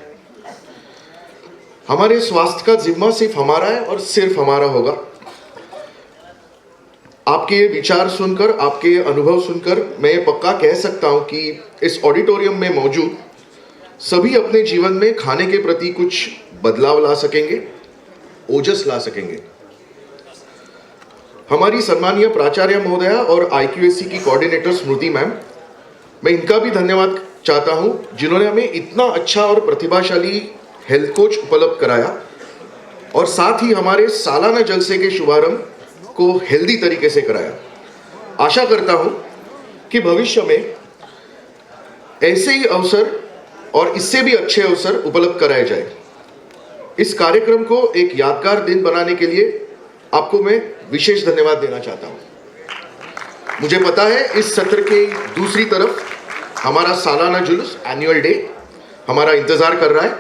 हमारे स्वास्थ्य का जिम्मा सिर्फ हमारा है और सिर्फ हमारा होगा। आपके विचार सुनकर, आपके अनुभव सुनकर मैं ये पक्का कह सकता हूं कि इस ऑडिटोरियम में मौजूद सभी अपने जीवन में खाने के प्रति कुछ बदलाव ला सकेंगे, ओजस ला सकेंगे। हमारी सम्मानीय प्राचार्य महोदया और IQAC की कोऑर्डिनेटर स्मृति मैम, मैं इनका भी धन्यवाद चाहता हूं, जिन्होंने हमें इतना अच्छा और प्रतिभाशाली हेल्थ कोच उपलब्ध कराया, और साथ ही हमारे सालाना जलसे के शुभारंभ को हेल्दी तरीके से कराया। आशा करता हूं कि भविष्य में ऐसे ही अवसर और इससे भी अच्छे अवसर उपलब्ध कराए जाए। इस कार्यक्रम को एक यादगार दिन बनाने के लिए आपको मैं विशेष धन्यवाद देना चाहता हूं। मुझे पता है इस सत्र के दूसरी तरफ हमारा सालाना जुलूस, एनुअल डे, हमारा इंतजार कर रहा है,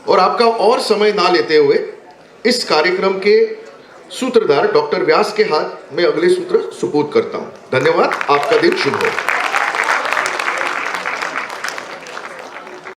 और आपका और समय ना लेते हुए इस कार्यक्रम के सूत्रधार डॉक्टर व्यास के हाथ में अगले सूत्र सुपुर्द करता हूं। धन्यवाद। आपका दिन शुभ हो।